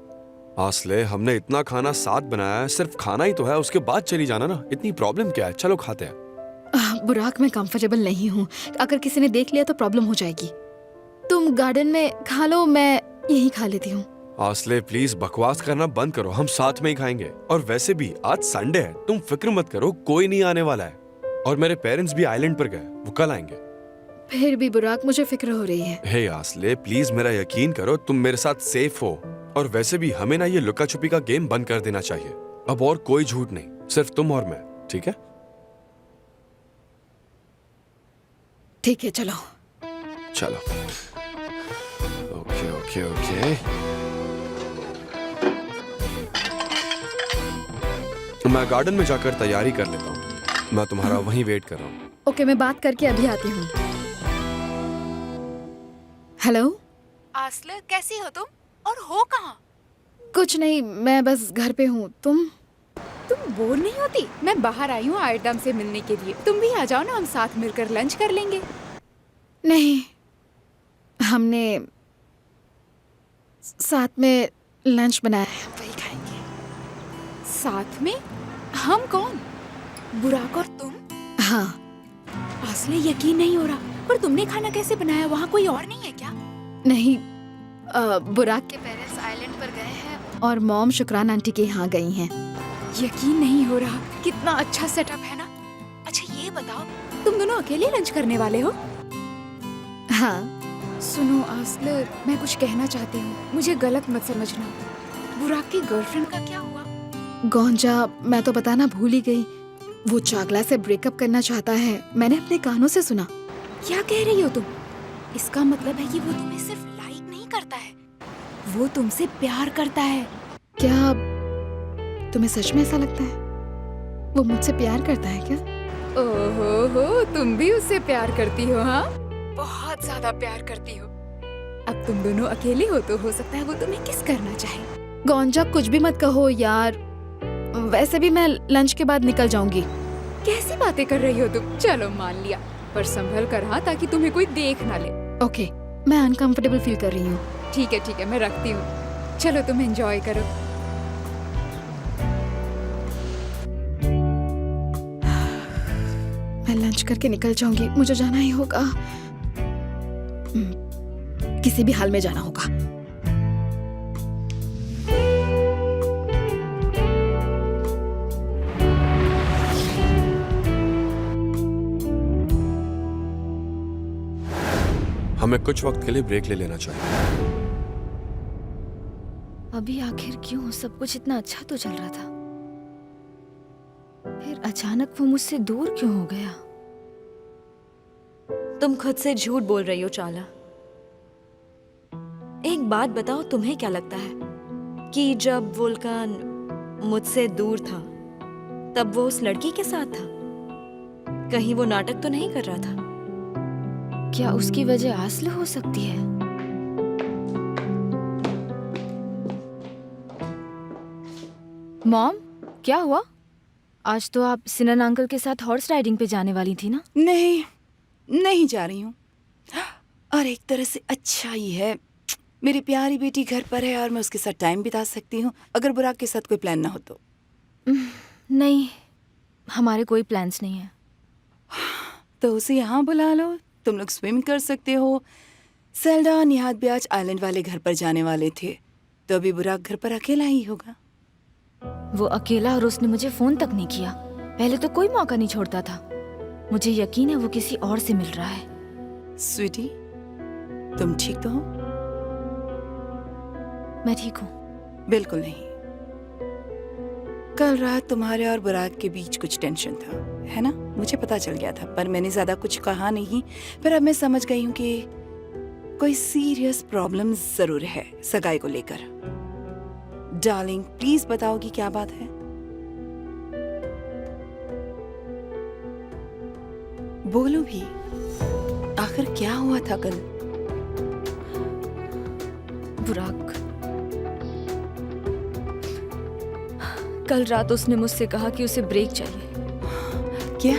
आसले, हमने इतना खाना साथ बनाया है, सिर्फ खाना ही तो है, उसके बाद चली जाना ना। इतनी प्रॉब्लम क्या है? चलो खाते हैं। बुराक, मैं कंफर्टेबल नहीं हूँ। अगर किसी ने देख लिया तो प्रॉब्लम हो जाएगी। तुम गार्डन में खा लो, मैं यहीं खा लेती हूँ। आसले प्लीज बकवास करना बंद करो, हम साथ में ही खाएंगे। और वैसे भी आज संडे है, तुम फिक्र मत करो, कोई नहीं आने वाला है। और मेरे पेरेंट्स भी आइलैंड पर गए, वो कल आएंगे। फिर भी बुराक, मुझे फिक्र हो रही है। हे आसले, प्लीज मेरा यकीन करो, तुम मेरे साथ सेफ हो। और वैसे भी हमें ना ये लुका छुपी का गेम बंद कर देना चाहिए। अब और कोई झूठ नहीं, सिर्फ तुम और मैं, ठीक है? ठीक है, चलो। चलो। Okay okay okay. मैं गार्डन में जाकर तैयारी कर लेता हूँ। मैं तुम्हारा वहीं वेट कर रहा हूँ। ओके, मैं बात करके अभी आती हूँ। हेलो आसले, कैसी हो तुम और हो कहाँ? कुछ नहीं, मैं बस घर पे हूँ। तुम बोर नहीं होती? मैं बाहर आई हूँ आइटम से मिलने के लिए। तुम भी आ जाओ ना, हम साथ मिलकर लंच कर लेंगे। नहीं, हमने साथ में लंच बनाया है, वही खाएंगे। साथ में? हम कौन? बुराक और तुम? हाँ। आसले, यकीन नहीं हो रहा, पर तुमने खाना कैसे बनाया? वहाँ कोई और नहीं है क्या? नहीं, बुराक के पेरेंट्स आइलैंड पर गए हैं और मॉम शुक्रान आंटी के यहाँ गई हैं। यकीन नहीं हो रहा, कितना अच्छा सेटअप है ना। अच्छा ये बताओ, तुम दोनों अकेले लंच करने वाले हो? हाँ। सुनो आसले, मैं कुछ कहना चाहती हूँ, मुझे गलत मत समझना। बुराक की गर्लफ्रेंड का क्या हुआ? गोंजा, मैं तो बताना भूल ही गई। वो चागला से ब्रेकअप करना चाहता है, मैंने अपने कानों से सुना। क्या कह रही हो तुम? इसका मतलब है कि वो तुम्हें सिर्फ लाइक नहीं करता है, वो तुमसे प्यार करता है। क्या तुम्हें सच में ऐसा लगता है? वो मुझसे प्यार करता है क्या? ओहो, तुम भी उससे प्यार करती हो? हाँ, बहुत ज्यादा प्यार करती हो। अब तुम दोनों अकेले हो तो हो सकता है वो तुम्हें किस करना चाहे। गोंजा, कुछ भी मत कहो यार। वैसे भी मैं लंच के बाद निकल जाऊंगी। कैसी बातें कर रही हो तुम? चलो मान लिया, पर संभल कर हाँ, ताकि तुम्हें कोई देख ना ले। ओके, मैं अनकंफर्टेबल फील कर रही हूँ। ठीक है, मैं रखती हूँ। चलो तुम एंजॉय करो। मैं लंच करके निकल जाऊंगी, मुझे जाना ही होगा। किसी भी हाल में जाना होगा। हमें कुछ वक्त के लिए ब्रेक ले लेना चाहिए। अभी आखिर क्यों? सब कुछ इतना अच्छा तो चल रहा था, फिर अचानक वो मुझसे दूर क्यों हो गया? तुम खुद से झूठ बोल रही हो चाला। एक बात बताओ, तुम्हें क्या लगता है कि जब वुल्कान मुझसे दूर था तब वो उस लड़की के साथ था? कहीं वो नाटक तो नहीं कर रहा था? क्या उसकी वजह आसले हो सकती है? मॉम, क्या हुआ? आज तो आप सिनन अंकल के साथ हॉर्स राइडिंग पे जाने वाली थी ना? नहीं जा रही हूँ। और एक तरह से अच्छा ही है, मेरी प्यारी बेटी घर पर है और मैं उसके साथ टाइम बिता सकती हूँ, अगर बुराक के साथ कोई प्लान ना हो तो। नहीं, हमारे कोई प्लान्स नहीं है। तो उसे यहाँ बुला लो, तुम लोग स्विम कर सकते हो। सेल्डा निहाद भी आज आइलैंड वाले घर पर जाने वाले थे, तो अभी बुराक घर पर अकेला ही होगा। वो अकेला, और उसने मुझे फोन तक नहीं किया। पहले तो कोई मौका नहीं छोड़ता था। मुझे यकीन है वो किसी और से मिल रहा है। स्वीटी, तुम ठीक तो हो? मैं ठीक हूँ। बिल्कुल नहीं। कल रात तुम्हारे और बुराक के बीच कुछ टेंशन था, है ना? मुझे पता चल गया था, पर मैंने ज्यादा कुछ कहा नहीं। पर अब मैं समझ गई हूँ कि कोई सीरियस प्रॉब्लम जरूर है सगाई को लेकर। डार्लिंग, प्लीज बताओगी क्या बात है? बोलो भी, आखिर क्या हुआ था कल? बुराक, कल रात उसने मुझसे कहा कि उसे ब्रेक चाहिए। क्या?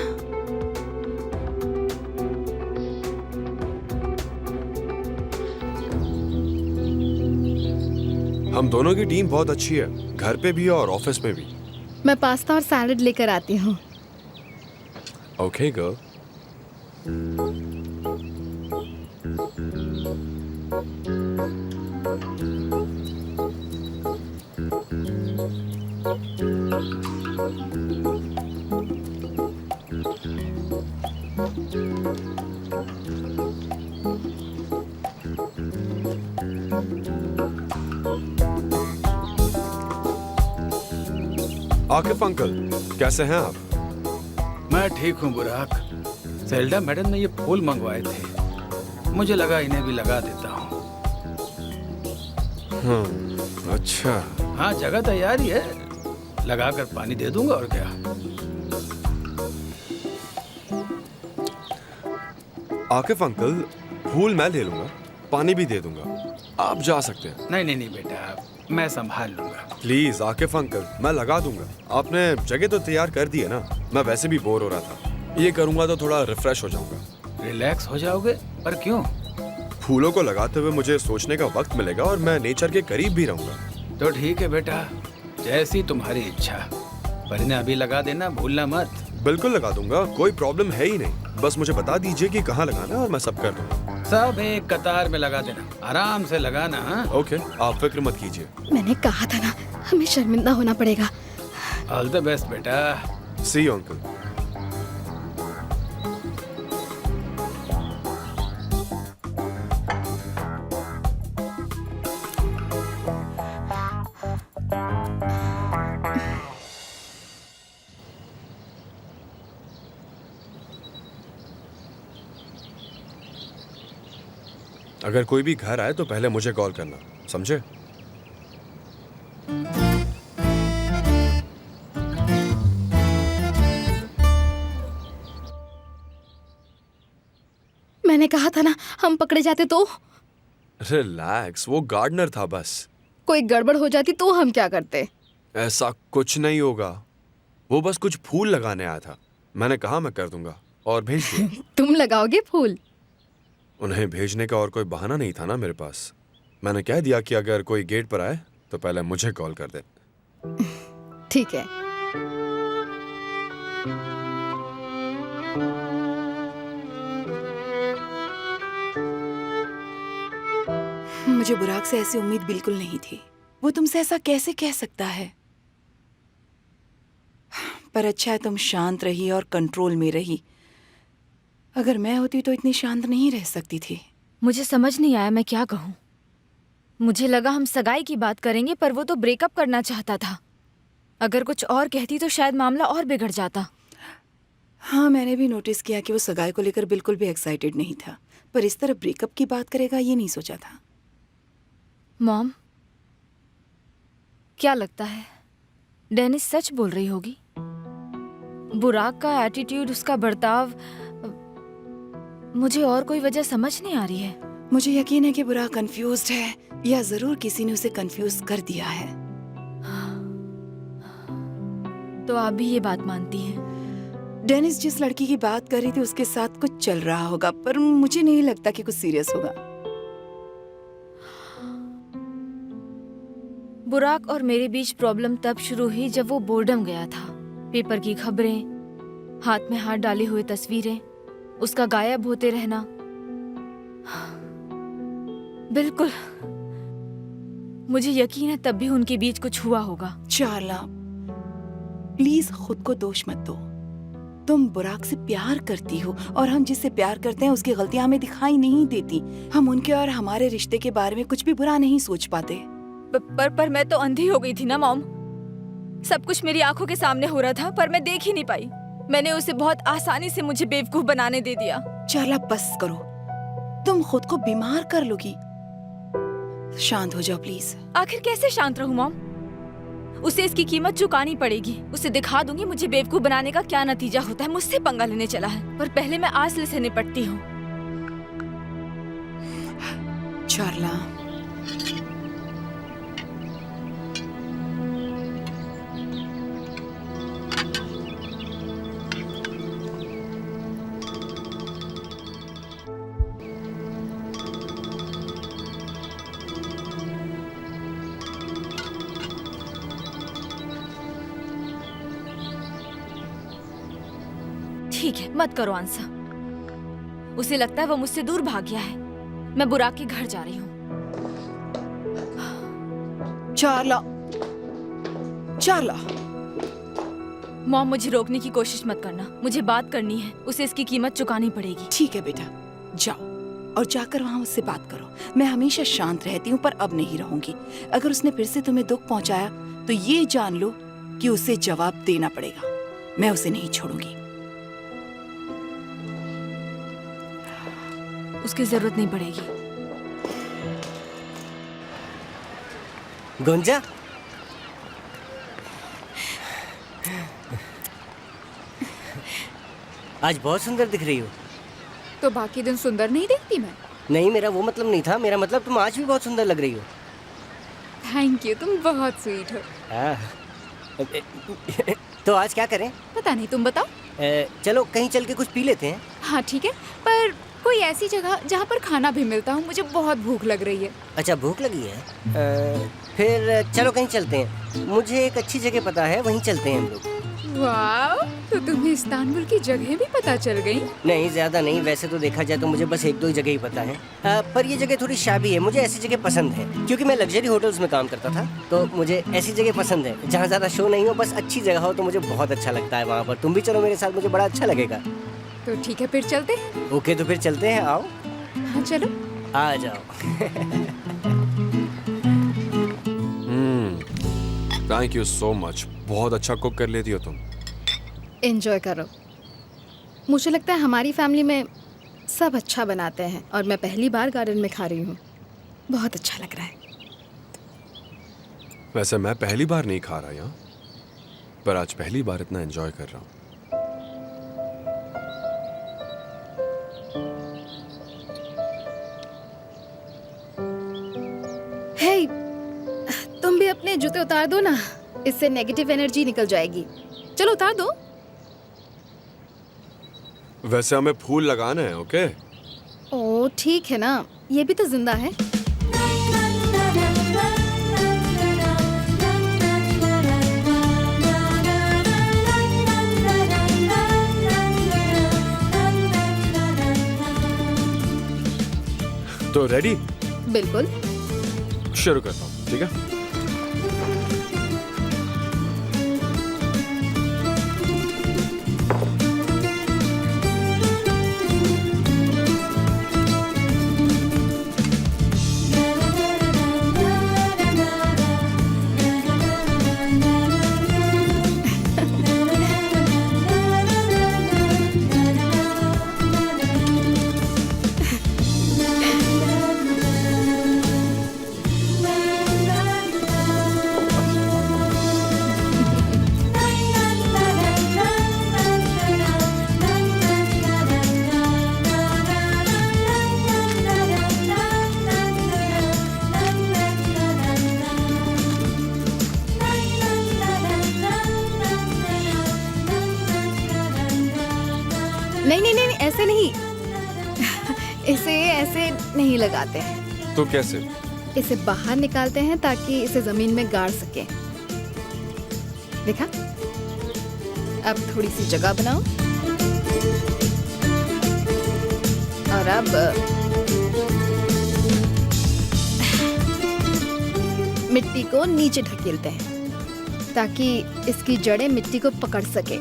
हम दोनों की टीम बहुत अच्छी है, घर पे भी और ऑफिस में भी। मैं पास्ता और सैलड लेकर आती हूँ। Okay girl. आकिफ अंकल, कैसे हैं आप? मैं ठीक हूँ बुराक। सेल्डा मैडम ने ये फूल मंगवाए थे, मुझे लगा इन्हें भी लगा देता हूँ। अच्छा। हाँ, जगह तैयार ही है, लगा कर पानी दे दूंगा और क्या। आकिफ अंकल, फूल मैं ले लूंगा, पानी भी दे दूंगा, आप जा सकते हैं। नहीं नहीं नहीं बेटा, मैं संभाल लूंगा। प्लीज आकिफ अंकल, मैं लगा दूंगा। आपने जगह तो तैयार कर दी है ना, मैं वैसे भी बोर हो रहा था, ये करूंगा तो थोड़ा रिफ्रेश हो जाऊंगा। रिलैक्स हो जाओगे? पर क्यों? फूलों को लगाते हुए मुझे सोचने का वक्त मिलेगा और मैं नेचर के करीब भी रहूंगा। तो ठीक है बेटा, जैसी तुम्हारी इच्छा, पर इन्हें अभी लगा देना, भूलना मत। बिल्कुल लगा दूंगा, कोई प्रॉब्लम है ही नहीं, बस मुझे बता दीजिए कि कहाँ लगाना है और मैं सब कर दूंगा। सब एक कतार में लगा देना, आराम से लगाना। हाँ? ओके, आप फिक्र मत कीजिए। मैंने कहा था ना, हमें शर्मिंदा होना पड़ेगा। ऑल द बेस्ट बेटा। सी यू अंकल। अगर कोई भी घर आए तो पहले मुझे कॉल करना, समझे? मैंने कहा था ना, हम पकड़े जाते तो। रिलैक्स, वो गार्डनर था बस। कोई गड़बड़ हो जाती तो हम क्या करते? ऐसा कुछ नहीं होगा, वो बस कुछ फूल लगाने आया था, मैंने कहा मैं कर दूंगा और भेज दिया। तुम लगाओगे फूल? उन्हें भेजने का और कोई बहाना नहीं था ना मेरे पास। मैंने कह दिया कि अगर कोई गेट पर आए तो पहले मुझे कॉल कर दे। ठीक है। मुझे बुराक से ऐसी उम्मीद बिल्कुल नहीं थी। वो तुमसे ऐसा कैसे कह सकता है? पर अच्छा है तुम शांत रही और कंट्रोल में रही। अगर मैं होती तो इतनी शांत नहीं रह सकती थी। मुझे समझ नहीं आया मैं क्या कहूँ। मुझे लगा हम सगाई की बात करेंगे, पर वो तो ब्रेकअप करना चाहता था। अगर कुछ और कहती तो शायद मामला और बिगड़ जाता। हाँ, मैंने भी नोटिस किया कि वो सगाई को लेकर बिल्कुल भी एक्साइटेड नहीं था, पर इस तरह ब्रेकअप की बात करेगा ये नहीं सोचा था। मॉम, क्या लगता है डेनिस सच बोल रही होगी? बुराक का एटीट्यूड, उसका बर्ताव, मुझे और कोई वजह समझ नहीं आ रही है। मुझे यकीन है कि बुराक कंफ्यूज्ड है, या जरूर किसी ने उसे कंफ्यूज कर दिया है। तो आप भी ये बात मानती हैं? डेनिस जिस लड़की की बात कर रही थी उसके साथ कुछ चल रहा होगा, पर मुझे नहीं लगता कि कुछ सीरियस होगा। बुराक और मेरे बीच प्रॉब्लम तब शुरू हुई जब वो बोर्डम गया था। पेपर की खबरें, हाथ में हाथ डाले हुए तस्वीरें, उसका गायब होते रहना। बिल्कुल, मुझे यकीन है तब भी उनके बीच कुछ हुआ होगा। चार्ला, प्लीज खुद को दोष मत दो। तुम बुराक से प्यार करती हो और हम जिससे प्यार करते हैं उसकी गलतियां हमें दिखाई नहीं देती। हम उनके और हमारे रिश्ते के बारे में कुछ भी बुरा नहीं सोच पाते। पर मैं तो अंधी हो गई थी ना मॉम। सब कुछ मेरी आंखों के सामने हो रहा था, पर मैं देख ही नहीं पाई। मैंने उसे बहुत आसानी से मुझे बेवकूफ बनाने दे दिया। चार्ला, बस करो, तुम खुद को बीमार कर लोगी। शांत हो जाओ प्लीज। आखिर कैसे शांत रहूं मॉम? उसे इसकी कीमत चुकानी पड़ेगी। उसे दिखा दूंगी मुझे बेवकूफ बनाने का क्या नतीजा होता है। मुझसे पंगा लेने चला है, पर पहले मैं आसले से निपटती हूँ। चार्ला, ठीक है, मत करो आंसर। उसे लगता है वो मुझसे दूर भाग गया है। मैं बुराक के घर जा रही हूँ। चार्ला, मॉम, मुझे रोकने की कोशिश मत करना। मुझे बात करनी है। उसे इसकी कीमत चुकानी पड़ेगी। ठीक है बेटा, जाओ और जाकर वहाँ उससे बात करो। मैं हमेशा शांत रहती हूँ पर अब नहीं रहूंगी। अगर उसने फिर से तुम्हें दुख पहुँचाया तो ये जान लो कि उसे जवाब देना पड़ेगा। मैं उसे नहीं छोड़ूंगी। उसकी जरूरत नहीं पड़ेगी। गुंजा, आज बहुत सुंदर दिख रही हो। तो बाकी दिन सुंदर नहीं दिखती मैं? नहीं, मेरा वो मतलब नहीं था। मेरा मतलब तुम आज भी बहुत सुंदर लग रही हो। थैंक यू, तुम बहुत स्वीट हो। हाँ। तो आज क्या करें? पता नहीं, तुम बताओ। चलो कहीं चल के कुछ पी लेते हैं। हाँ ठीक है, पर कोई ऐसी जगह जहाँ पर खाना भी मिलता हो। मुझे बहुत भूख लग रही है। अच्छा, भूख लगी है? फिर चलो कहीं चलते हैं। मुझे एक अच्छी जगह पता है, वहीं चलते हैं हम लोग। वाह, तो तुम्हें इस्तांबुल की जगह भी पता चल गई? नहीं, ज्यादा नहीं। वैसे तो देखा जाए तो मुझे बस एक दो ही जगह ही पता है। पर ये जगह थोड़ी शाबी है। मुझे ऐसी जगह पसंद है क्योंकि मैं लग्जरी होटल्स में काम करता था, तो मुझे ऐसी जगह पसंद है जहाँ ज्यादा शो नहीं हो, बस अच्छी जगह हो, तो मुझे बहुत अच्छा लगता है वहाँ पर। तुम भी चलो मेरे साथ, मुझे बड़ा अच्छा लगेगा। तो ठीक है, फिर चलते। ओके, तो फिर चलते हैं। आओ। हाँ चलो। आ जाओ। Thank you so much. बहुत अच्छा कुक कर लेती हो तुम। एंजॉय करो। मुझे लगता है हमारी फैमिली में सब अच्छा बनाते हैं और मैं पहली बार गार्डन में खा रही हूँ। बहुत अच्छा लग रहा है। वैसे मैं पहली बार नहीं खा रहा यहाँ, पर आज पहली बार इतना एंजॉय कर रहा हूँ। हे, तुम भी अपने जूते उतार दो ना, इससे नेगेटिव एनर्जी निकल जाएगी। चलो उतार दो। वैसे हमें फूल लगाना है, ओके? ओ ठीक है ना, ये भी तो जिंदा है। तो रेडी? बिल्कुल। शुरू करता हूँ, ठीक है? नहीं नहीं नहीं, ऐसे नहीं। इसे ऐसे नहीं लगाते हैं। तो कैसे? इसे बाहर निकालते हैं ताकि इसे जमीन में गाड़ सके। देखा? अब थोड़ी सी जगह बनाओ और अब मिट्टी को नीचे ढकेलते हैं ताकि इसकी जड़ें मिट्टी को पकड़ सके।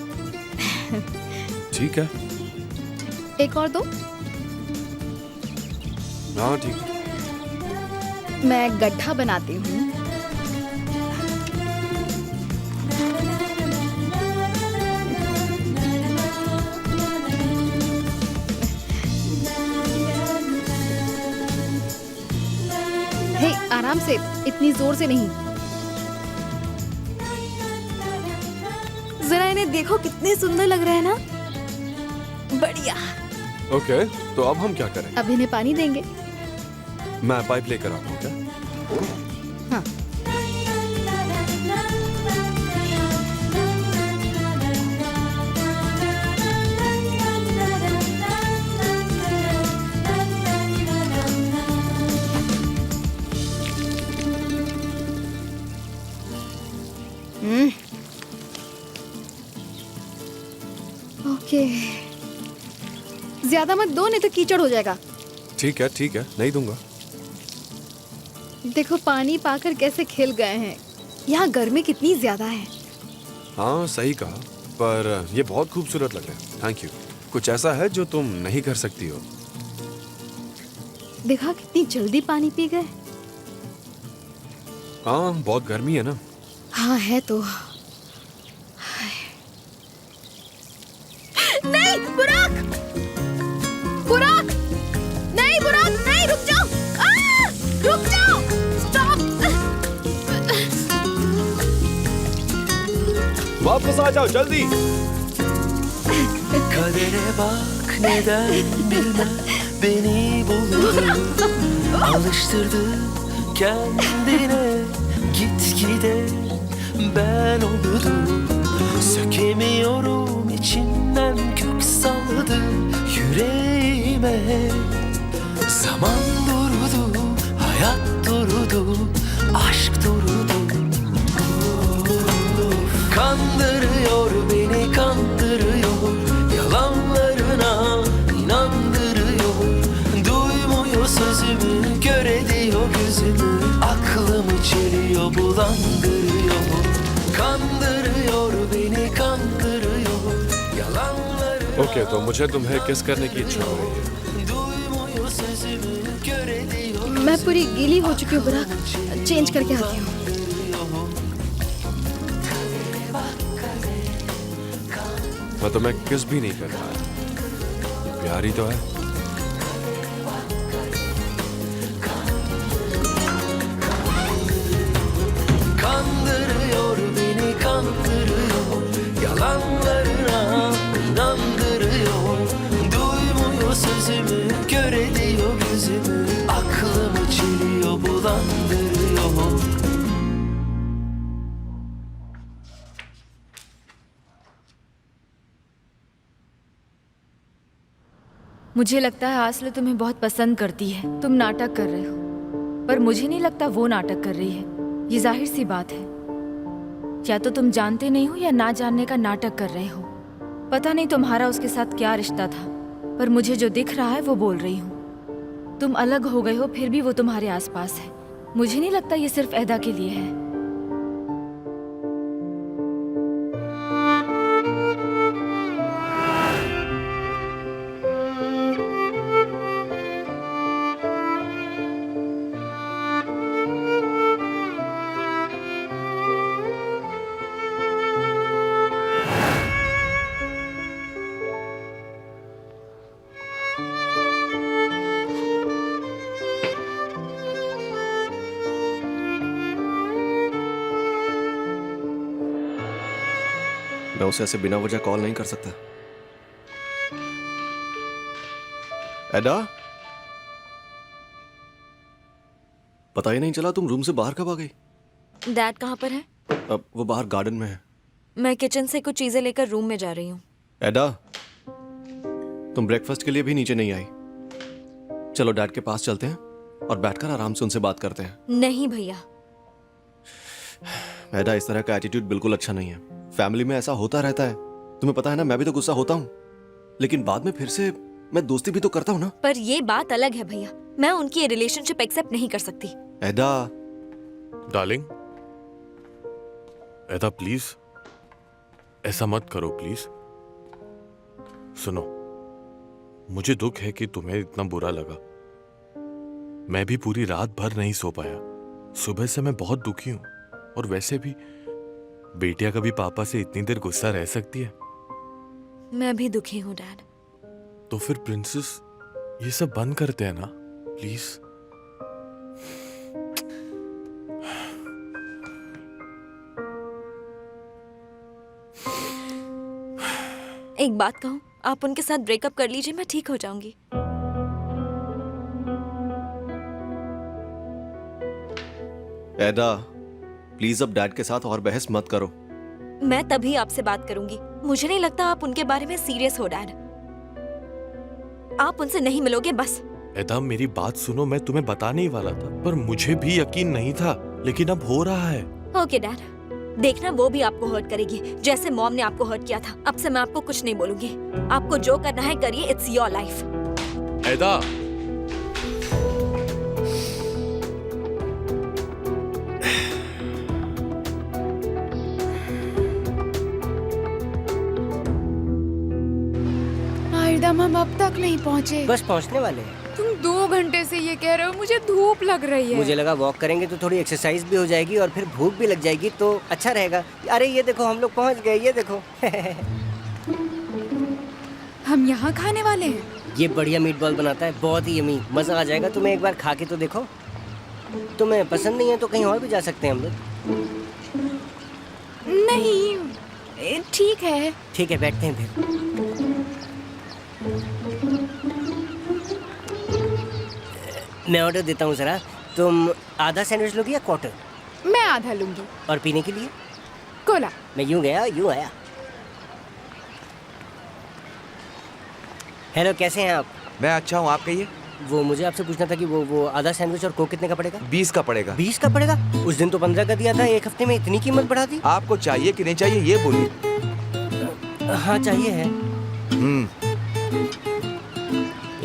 ठीक है। एक और दो। हाँ ठीक है। मैं गड्ढा बनाती हूँ। हे, आराम से, इतनी जोर से नहीं। जरा इन्हें देखो, कितने सुंदर लग रहे हैं ना। बढ़िया। ओके, तो अब हम क्या करें? अब इन्हें पानी देंगे। मैं पाइप लेकर आता हूँ क्या? हाँ। ओके, ज्यादा मत दो, नहीं तो कीचड़ हो जाएगा। ठीक है नहीं दूंगा। देखो पानी पाकर कैसे खिल गए हैं। यहाँ गर्मी कितनी ज्यादा है। हाँ सही कहा, पर ये बहुत खूबसूरत लग रहा है। Thank you. कुछ ऐसा है जो तुम नहीं कर सकती हो? देखा कितनी जल्दी पानी पी गए। हाँ बहुत गर्मी है ना। हाँ है तो। नहीं बुराक, बुराक, नहीं बुराक, नहीं, रुक जाओ, रुक जाओ, स्टॉप। वापस आ जाओ जल्दी। Kadere bak neden bilmem beni buldu. Alıştırdı kendine gitgide ben oldum. Sökemiyorum içinden kök saldı yüreğime. Zaman durdu, hayat durdu, aşk durdu. Kandırıyor beni kandırıyor, yalanlarına inandırıyor. Duymuyor sözümü, kör ediyor gözümü, aklımı çeliyor, bulandırıyor. Kandırıyor beni kandırıyor, yalanlarına. Okay तो मुझे तुम्हें किस करने की इच्छा हो रही है? Duymuyor sözümü, kör ediyor. मैं पूरी गीली हो चुकी हूँ बुराक, चेंज करके आती हूँ। मैं तुम्हें किस भी नहीं कर रहा। प्यार ही तो है। Kandırıyor beni kandırıyor, yalanlarına inandırıyor. Duymuyor sözümü, kör ediyor gözümü, aklımı çeliyor, bulandırıyor. मुझे लगता है आसले तुम्हें बहुत पसंद करती है। तुम नाटक कर रहे हो, पर मुझे नहीं लगता वो नाटक कर रही है। ये जाहिर सी बात है। या तो तुम जानते नहीं हो या ना जानने का नाटक कर रहे हो। पता नहीं तुम्हारा उसके साथ क्या रिश्ता था, पर मुझे जो दिख रहा है वो बोल रही हूँ। तुम अलग हो गए हो, फिर भी वो तुम्हारे आसपास है। मुझे नहीं लगता ये सिर्फ एदा के लिए है। मैं उसे ऐसे बिना वजह कॉल नहीं कर सकता। एडा, पता ही नहीं चला तुम रूम से बाहर कब आ गई? डैड कहाँ पर है? अब वो बाहर गार्डन में है। मैं किचन से कुछ चीजें लेकर रूम में जा रही हूँ। एडा, तुम ब्रेकफास्ट के लिए भी नीचे नहीं आई। चलो डैड के पास चलते हैं और बैठकर आराम से उनसे बात करते हैं। नहीं भैया। एडा, इस तरह का एटीट्यूड बिल्कुल अच्छा नहीं है। फैमिली में ऐसा होता रहता है, तुम्हें पता है ना। मैं भी तो गुस्सा होता हूँ, लेकिन बाद में फिर से मैं दोस्ती भी तो करता हूँ ना। पर ये बात अलग है भैया। मैं उनकी रिलेशनशिप एक्सेप्ट नहीं कर सकती। एडा, डार्लिंग, एदा प्लीज ऐसा मत करो प्लीज। सुनो, मुझे दुख है कि तुम्हें इतना बुरा लगा। मैं भी पूरी रात भर नहीं सो पाया। सुबह से मैं बहुत दुखी हूं। और वैसे भी बेटियां कभी पापा से इतनी देर गुस्सा रह सकती है? मैं भी दुखी हूँ डैड। तो फिर प्रिंसेस ये सब बंद करते हैं ना प्लीज। एक बात कहूँ, आप उनके साथ ब्रेकअप कर लीजिए, मैं ठीक हो जाऊंगी। एडा, प्लीज अब डैड के साथ और बहस मत करो। मैं तभी आपसे बात करूंगी। मुझे नहीं लगता आप उनके बारे में सीरियस हो डैड। आप उनसे नहीं मिलोगे बस। एदा, मेरी बात सुनो। मैं तुम्हें बताने ही वाला था, पर मुझे भी यकीन नहीं था, लेकिन अब हो रहा है। ओके डैड, देखना वो भी आपको हर्ट करेगी, जैसे मॉम ने आपको हर्ट किया था। अब से मैं आपको कुछ नहीं बोलूंगी। आपको जो करना है करिए, इट्स योर लाइफ। ऐदा, आयदम, हम अब तक नहीं पहुँचे। बस पहुंचने वाले हैं। तुम 2 घंटे से ये कह रहे हो, मुझे धूप लग रही है। मुझे लगा वॉक करेंगे तो थोड़ी एक्सरसाइज भी हो जाएगी और फिर भूख भी लग जाएगी तो अच्छा रहेगा। अरे ये देखो हम लोग पहुंच गए, ये देखो। हम यहाँ खाने वाले हैं। ये बढ़िया मीट बॉल बनाता है, बहुत ही यमी, मजा आ जाएगा। तुम्हें एक बार खा के तो देखो। तुम्हें पसंद नहीं है तो कहीं और भी जा सकते हैं हम लोग। नहीं, ठीक है। ठीक है, बैठते हैं फिर। मैं ऑर्डर देता हूँ जरा। तुम आधा सैंडविच लोगी या क्वार्टर? मैं आधा लूंगी। और पीने के लिए? कोला। मैं यूं गया यूं आया। हेलो, कैसे हैं आप? मैं अच्छा हूँ, आप कहिए। वो मुझे आपसे पूछना था कि वो आधा सैंडविच और कोक कितने का पड़ेगा? 20 का पड़ेगा। 20 का पड़ेगा? उस दिन तो 15 का दिया था, एक हफ्ते में इतनी कीमत बढ़ा दी। आपको चाहिए कि नहीं चाहिए ये बोलिए। हाँ चाहिए है।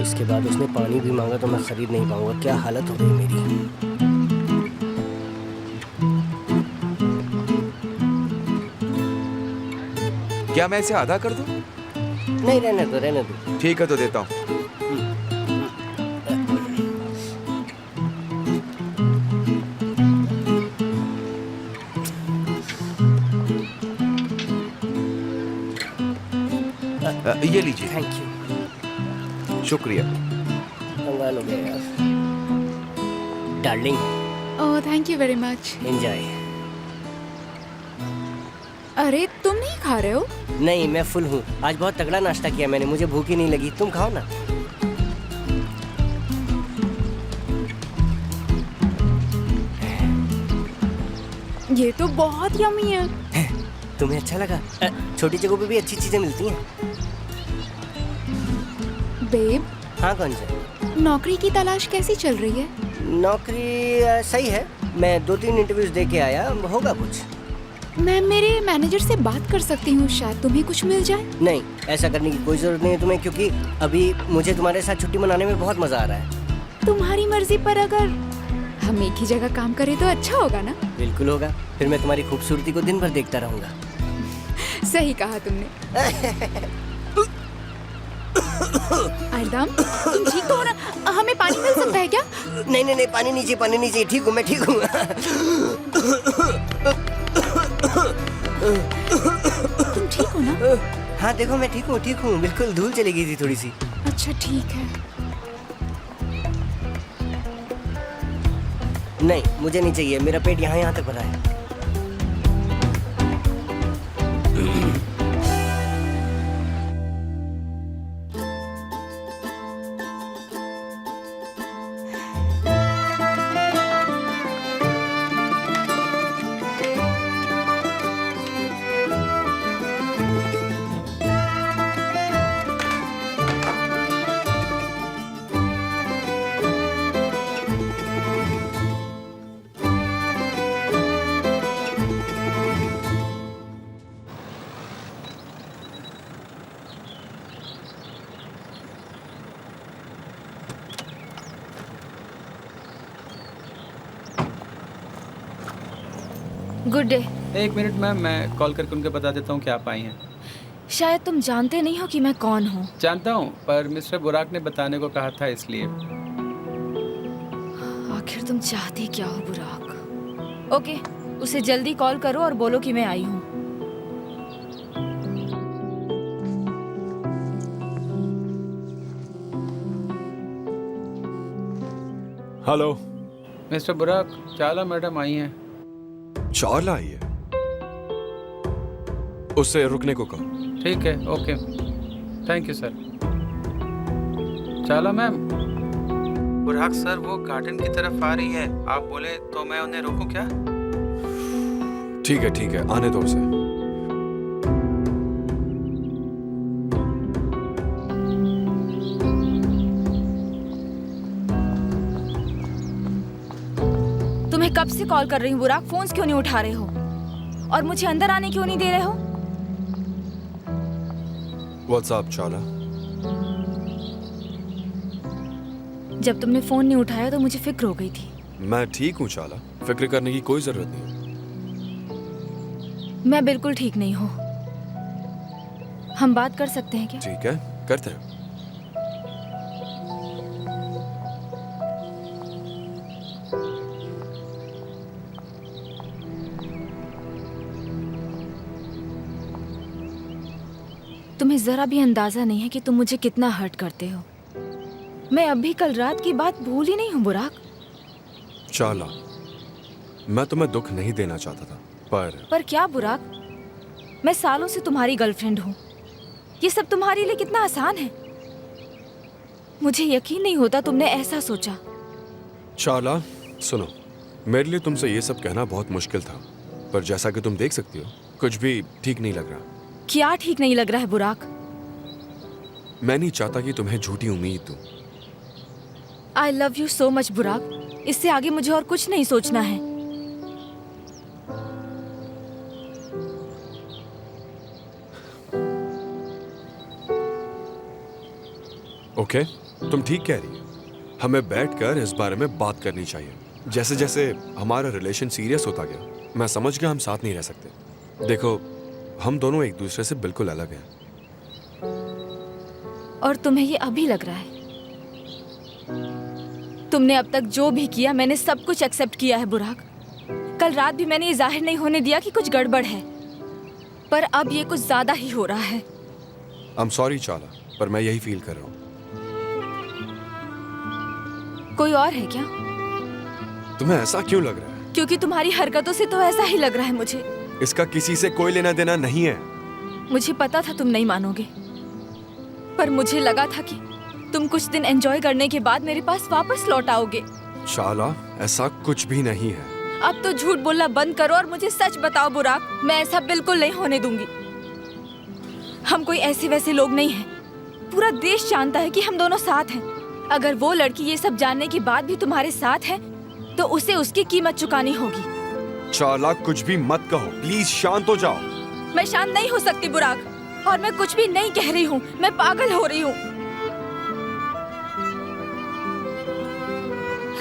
इसके बाद उसने पानी भी मांगा तो मैं खरीद नहीं पाऊंगा। क्या हालत हो गई मेरी। क्या मैं इसे आधा कर दूं? नहीं, रहने दो, रहने दो। ठीक है तो देता हूँ। ये लीजिए। Thank you. शुक्रिया। कंगाल हो गए यार। Darling, oh thank you very much. Enjoy. अरे तुम नहीं खा रहे हो? नहीं, मैं फुल हूँ। आज बहुत तगड़ा नाश्ता किया मैंने, मुझे भूख ही नहीं लगी। तुम खाओ ना। ये तो बहुत यम्मी है। तुम्हें अच्छा लगा? छोटी जगहों पे भी अच्छी चीजें मिलती हैं। बेब, हाँ, कौन सा? नौकरी की तलाश कैसी चल रही है? नौकरी सही है। मैं 2-3 इंटरव्यूज दे के आया, होगा कुछ। मैं मेरे मैनेजर से बात कर सकती हूँ, शायद तुम्हें कुछ मिल जाए। नहीं, ऐसा करने की कोई जरूरत नहीं है तुम्हें, क्योंकि अभी मुझे तुम्हारे साथ छुट्टी मनाने में बहुत मजा आ रहा है। तुम्हारी मर्जी, पर अगर हम एक ही जगह काम करें तो अच्छा होगा ना? बिल्कुल होगा। फिर मैं तुम्हारी खूबसूरती को दिन भर देखता रहूंगा। सही कहा तुमने। आयदाम, तुम ठीक तो हो ना? हमें पानी मिल सकता है क्या? नहीं नहीं नहीं, पानी नीचे, पानी नीचे। ठीक हूँ, मैं ठीक हूँ। तुम ठीक हो ना? हाँ देखो, मैं ठीक हूँ। बिल्कुल, धूल चली गई थी थोड़ी सी। अच्छा ठीक है। नहीं, मुझे नहीं चाहिए। मेरा पेट यहाँ तक भरा है। Good day. 1 मिनट मैम, मैं कॉल करके उनके बता देता हूँ कि आप आई हैं। शायद तुम जानते नहीं हो कि मैं कौन हूँ। जानता हूँ, पर मिस्टर बुराक ने बताने को कहा था, इसलिए। आखिर तुम चाहते क्या हो बुराक? ओके, उसे जल्दी कॉल करो और बोलो कि मैं आई हूँ। हेलो मिस्टर बुराक, चाला मैडम आई हैं। चाला आई है? उससे रुकने को कहो। ठीक है, ओके, थैंक यू सर। चाला मैम, बुराक सर वो गार्डन की तरफ आ रही है। आप बोले तो मैं उन्हें रोकूं क्या? ठीक है, आने दो उसे। तुम्हें कब से कॉल कर रही हूँ बुराक, फोन्स क्यों नहीं उठा रहे हो? और मुझे अंदर आने क्यों नहीं दे रहे हो? व्हाट्स अप चाला? जब तुमने फोन नहीं उठाया तो मुझे फिक्र हो गई थी। मैं ठीक हूँ चाला, फिक्र करने की कोई जरूरत नहीं। मैं बिल्कुल ठीक नहीं हूँ। हम बात कर सकते हैं क्या? ठीक है, करते हैं। तुम्हें जरा भी अंदाजा नहीं है कि तुम मुझे कितना हर्ट करते हो। मैं अभी कल रात की बात भूल ही नहीं हूँ बुराक। चाला, मैं तुम्हें दुख नहीं देना चाहता था, पर क्या बुराक? मैं सालों से तुम्हारी गर्लफ्रेंड हूँ। ये सब तुम्हारे लिए कितना आसान है। मुझे यकीन नहीं होता तुमने ऐसा सोचा। चाला सुनो, मेरे लिए तुमसे ये सब कहना बहुत मुश्किल था, पर जैसा कि तुम देख सकती हो, कुछ भी ठीक नहीं लग रहा। क्या ठीक नहीं लग रहा है बुराक? मैं नहीं चाहता कि तुम्हें झूठी उम्मीद दूं। I love you so much बुराक। इससे आगे मुझे और कुछ नहीं सोचना है। ओके, तुम ठीक कह रही हो। हमें बैठकर इस बारे में बात करनी चाहिए। जैसे जैसे हमारा रिलेशन सीरियस होता गया, मैं समझ गया हम साथ नहीं रह सकते। देखो, हम दोनों एक दूसरे से बिल्कुल अलग हैं। और तुम्हें ये अभी लग रहा है? तुमने अब तक जो भी किया, मैंने सब कुछ एक्सेप्ट किया है बुराक। कल रात भी मैंने ये जाहिर नहीं होने दिया कि कुछ गड़बड़ है, पर अब ये कुछ ज्यादा ही हो रहा है। आई एम सॉरी चाला, पर मैं यही फील कर रहा हूँ। कोई और है क्या? तुम्हें ऐसा क्यों लग रहा है? क्योंकि तुम्हारी हरकतों से तो ऐसा ही लग रहा है मुझे। इसका किसी से कोई लेना देना नहीं है। मुझे पता था तुम नहीं मानोगे, पर मुझे लगा था कि तुम कुछ दिन एंजॉय करने के बाद मेरे पास वापस लौट आओगे। चाला, ऐसा कुछ भी नहीं है। अब तो झूठ बोलना बंद करो और मुझे सच बताओ बुराक। मैं ऐसा बिल्कुल नहीं होने दूंगी। हम कोई ऐसे वैसे लोग नहीं हैं। पूरा देश जानता है कि हम दोनों साथ हैं। अगर वो लड़की ये सब जानने के बाद भी तुम्हारे साथ है, तो उसे उसकी कीमत चुकानी होगी। चाला, कुछ भी मत कहो, प्लीज शांत हो जाओ। मैं शांत नहीं हो सकती बुराक, और मैं कुछ भी नहीं कह रही हूँ। मैं पागल हो रही हूँ।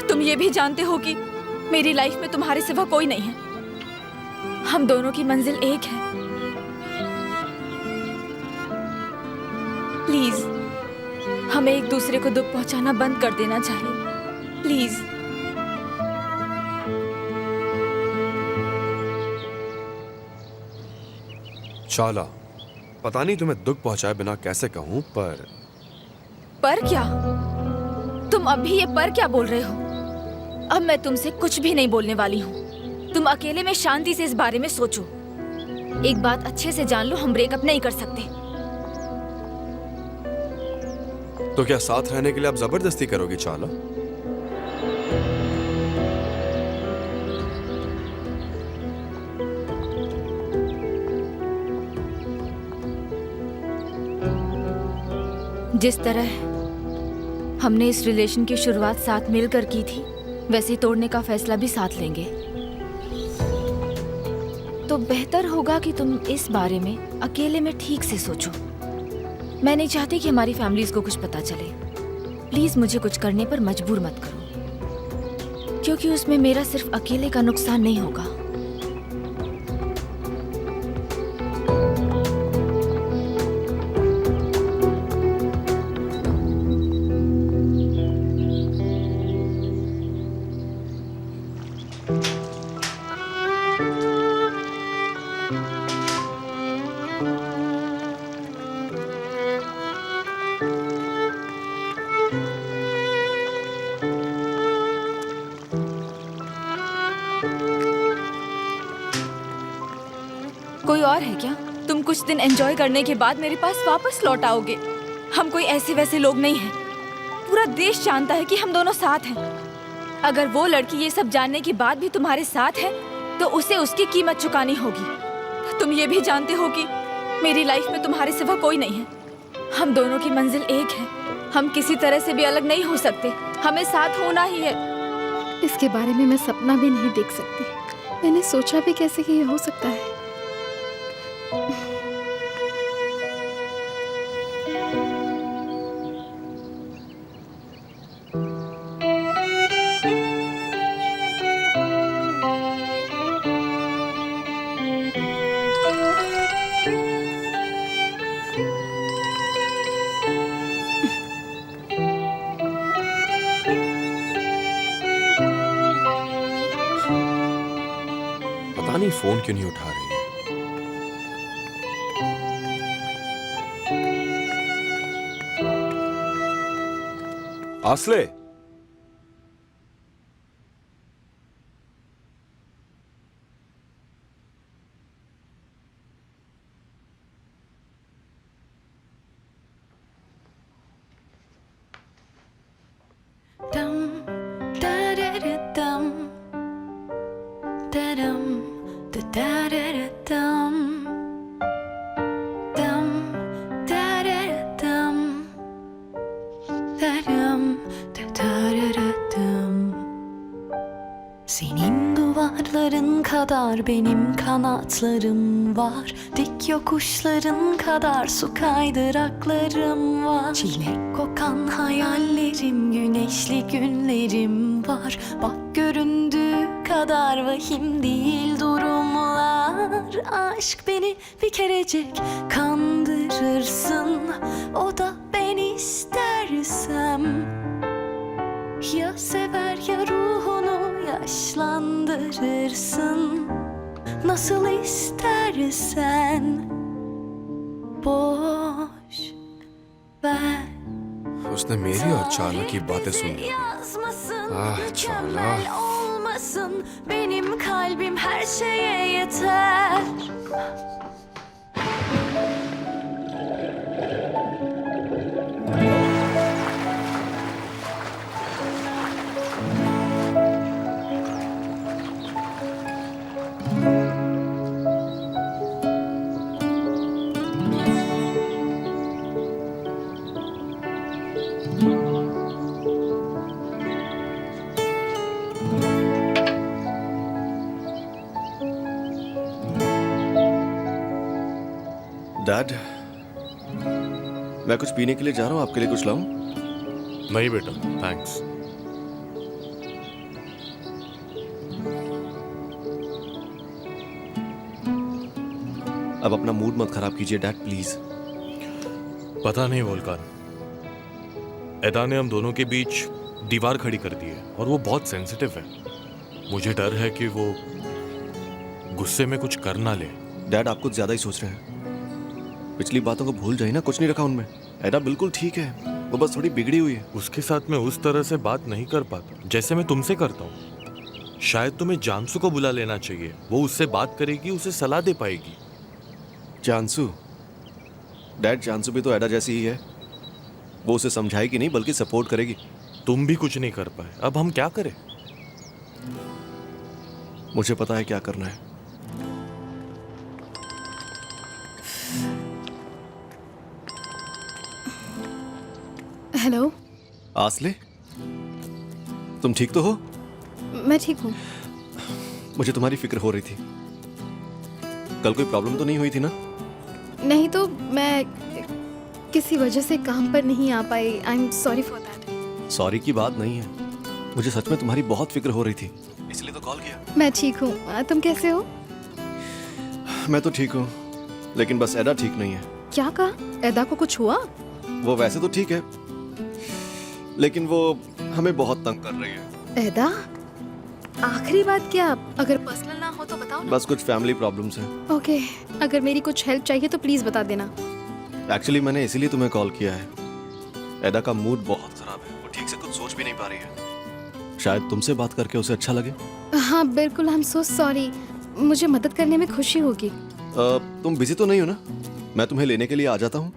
तुम ये भी जानते हो कि मेरी लाइफ में तुम्हारे सिवा कोई नहीं है। हम दोनों की मंजिल एक है। प्लीज, हमें एक दूसरे को दुख पहुंचाना बंद कर देना चाहिए। प्लीज। चाला, पता नहीं तुम्हें दुख पहुंचाए बिना कैसे कहूं, पर क्या? तुम अभी ये पर क्या बोल रहे हो? अब मैं तुमसे कुछ भी नहीं बोलने वाली हूँ। तुम अकेले में शांति से इस बारे में सोचो। एक बात अच्छे से जान लो, हम ब्रेकअप नहीं कर सकते। तो क्या साथ रहने के लिए आप जबरदस्ती करोगी चाला? जिस तरह हमने इस रिलेशन की शुरुआत साथ मिलकर की थी, वैसे ही तोड़ने का फैसला भी साथ लेंगे। तो बेहतर होगा कि तुम इस बारे में अकेले में ठीक से सोचो। मैं नहीं चाहती कि हमारी फैमिलीज को कुछ पता चले। प्लीज मुझे कुछ करने पर मजबूर मत करो, क्योंकि उसमें मेरा सिर्फ अकेले का नुकसान नहीं होगा। कोई और है क्या? तुम कुछ दिन एंजॉय करने के बाद मेरे पास वापस लौट आओगे। हम कोई ऐसे वैसे लोग नहीं हैं। पूरा देश जानता है कि हम दोनों साथ हैं। अगर वो लड़की ये सब जानने के बाद भी तुम्हारे साथ है, तो उसे उसकी कीमत चुकानी होगी। तुम ये भी जानते हो कि मेरी लाइफ में तुम्हारे सिवा कोई नहीं है। हम दोनों की मंजिल एक है। हम किसी तरह से भी अलग नहीं हो सकते। हमें साथ होना ही है। इसके बारे में मैं सपना भी नहीं देख सकती। मैंने सोचा भी कैसे कि ये हो सकता है। पता नहीं फोन क्यों नहीं उठा रही है। आसले, Dum, da da da dum, da dum, da da da da dum, dum, da da da dum, da dum, da da da da dum. Senin duvarların kadar benim kanatlarım var. Dik yokuşların kadar su kaydıraklarım var. Çilek kokan hayallerim, güneşli günlerim var. Bak göründüğü kadar vahim değil durumlar. Aşk beni bir kerecik kandırırsın. O da ben istersem. Ya sever ya ruhunu yaşlandırırsın. Nasıl istersen. Boş ver. उसने मेरी और चाला की बातें सुन ली। Yazmasın, Ah, mükemmel Çağla. olmasın. Benim kalbim her şeye yeter. Dad, मैं कुछ पीने के लिए जा रहा हूँ, आपके लिए कुछ लाऊं? नहीं बेटा, थैंक्स। अब अपना मूड मत खराब कीजिए डैड, प्लीज। पता नहीं वोल्कान, एदा ने हम दोनों के बीच दीवार खड़ी कर दी है और वो बहुत सेंसिटिव है। मुझे डर है कि वो गुस्से में कुछ कर ना ले। डैड, आप कुछ ज्यादा ही सोच रहे हैं। पिछली बातों को भूल जाइए ना, कुछ नहीं रखा उनमें। एडा बिल्कुल ठीक है, वो बस थोड़ी बिगड़ी हुई है। उसके साथ मैं उस तरह से बात नहीं कर पाता जैसे मैं तुमसे करता हूँ। शायद तुम्हें जानसू को बुला लेना चाहिए, वो उससे बात करेगी, उसे सलाह दे पाएगी। जानसू? डैड, जानसू भी तो एडा जैसी ही है। वो उसे समझाएगी नहीं बल्कि सपोर्ट करेगी। तुम भी कुछ नहीं कर पाए, अब हम क्या करें? मुझे पता है क्या करना है। हेलो। आसले, तुम ठीक तो हो? मैं ठीक हूँ। मुझे तुम्हारी फिक्र हो रही थी। कल कोई प्रॉब्लम तो नहीं हुई थी ना? नहीं तो मैं किसी वजह से काम पर नहीं आ पाई। I am sorry for that. Sorry की बात नहीं है, मुझे सच में तुम्हारी बहुत फिक्र हो रही थी, इसलिए तो कॉल किया। मैं ठीक हूँ, तुम कैसे हो? मैं तो ठीक हूँ, लेकिन बस एडा ठीक नहीं है। क्या कहा? एदा को कुछ हुआ? वो वैसे तो ठीक है, लेकिन वो हमें बहुत तंग कर रही है। एदा? आखिरी बात क्या? अगर पर्सनल ना हो तो बताओ ना। बस कुछ फैमिली प्रॉब्लम्स हैं। ओके, अगर मेरी कुछ हेल्प चाहिए तो प्लीज बता देना। एक्चुअली मैंने इसीलिए तुम्हें कॉल किया है। एडा का मूड बहुत खराब है, वो ठीक से कुछ सोच भी नहीं पा रही है। शायद तुमसे बात करके उसे अच्छा लगे। हाँ बिल्कुल, आई एम सो सॉरी। मुझे मदद करने में खुशी होगी। तुम बिजी तो नहीं हो ना? मैं तुम्हें लेने के लिए आ जाता हूँ।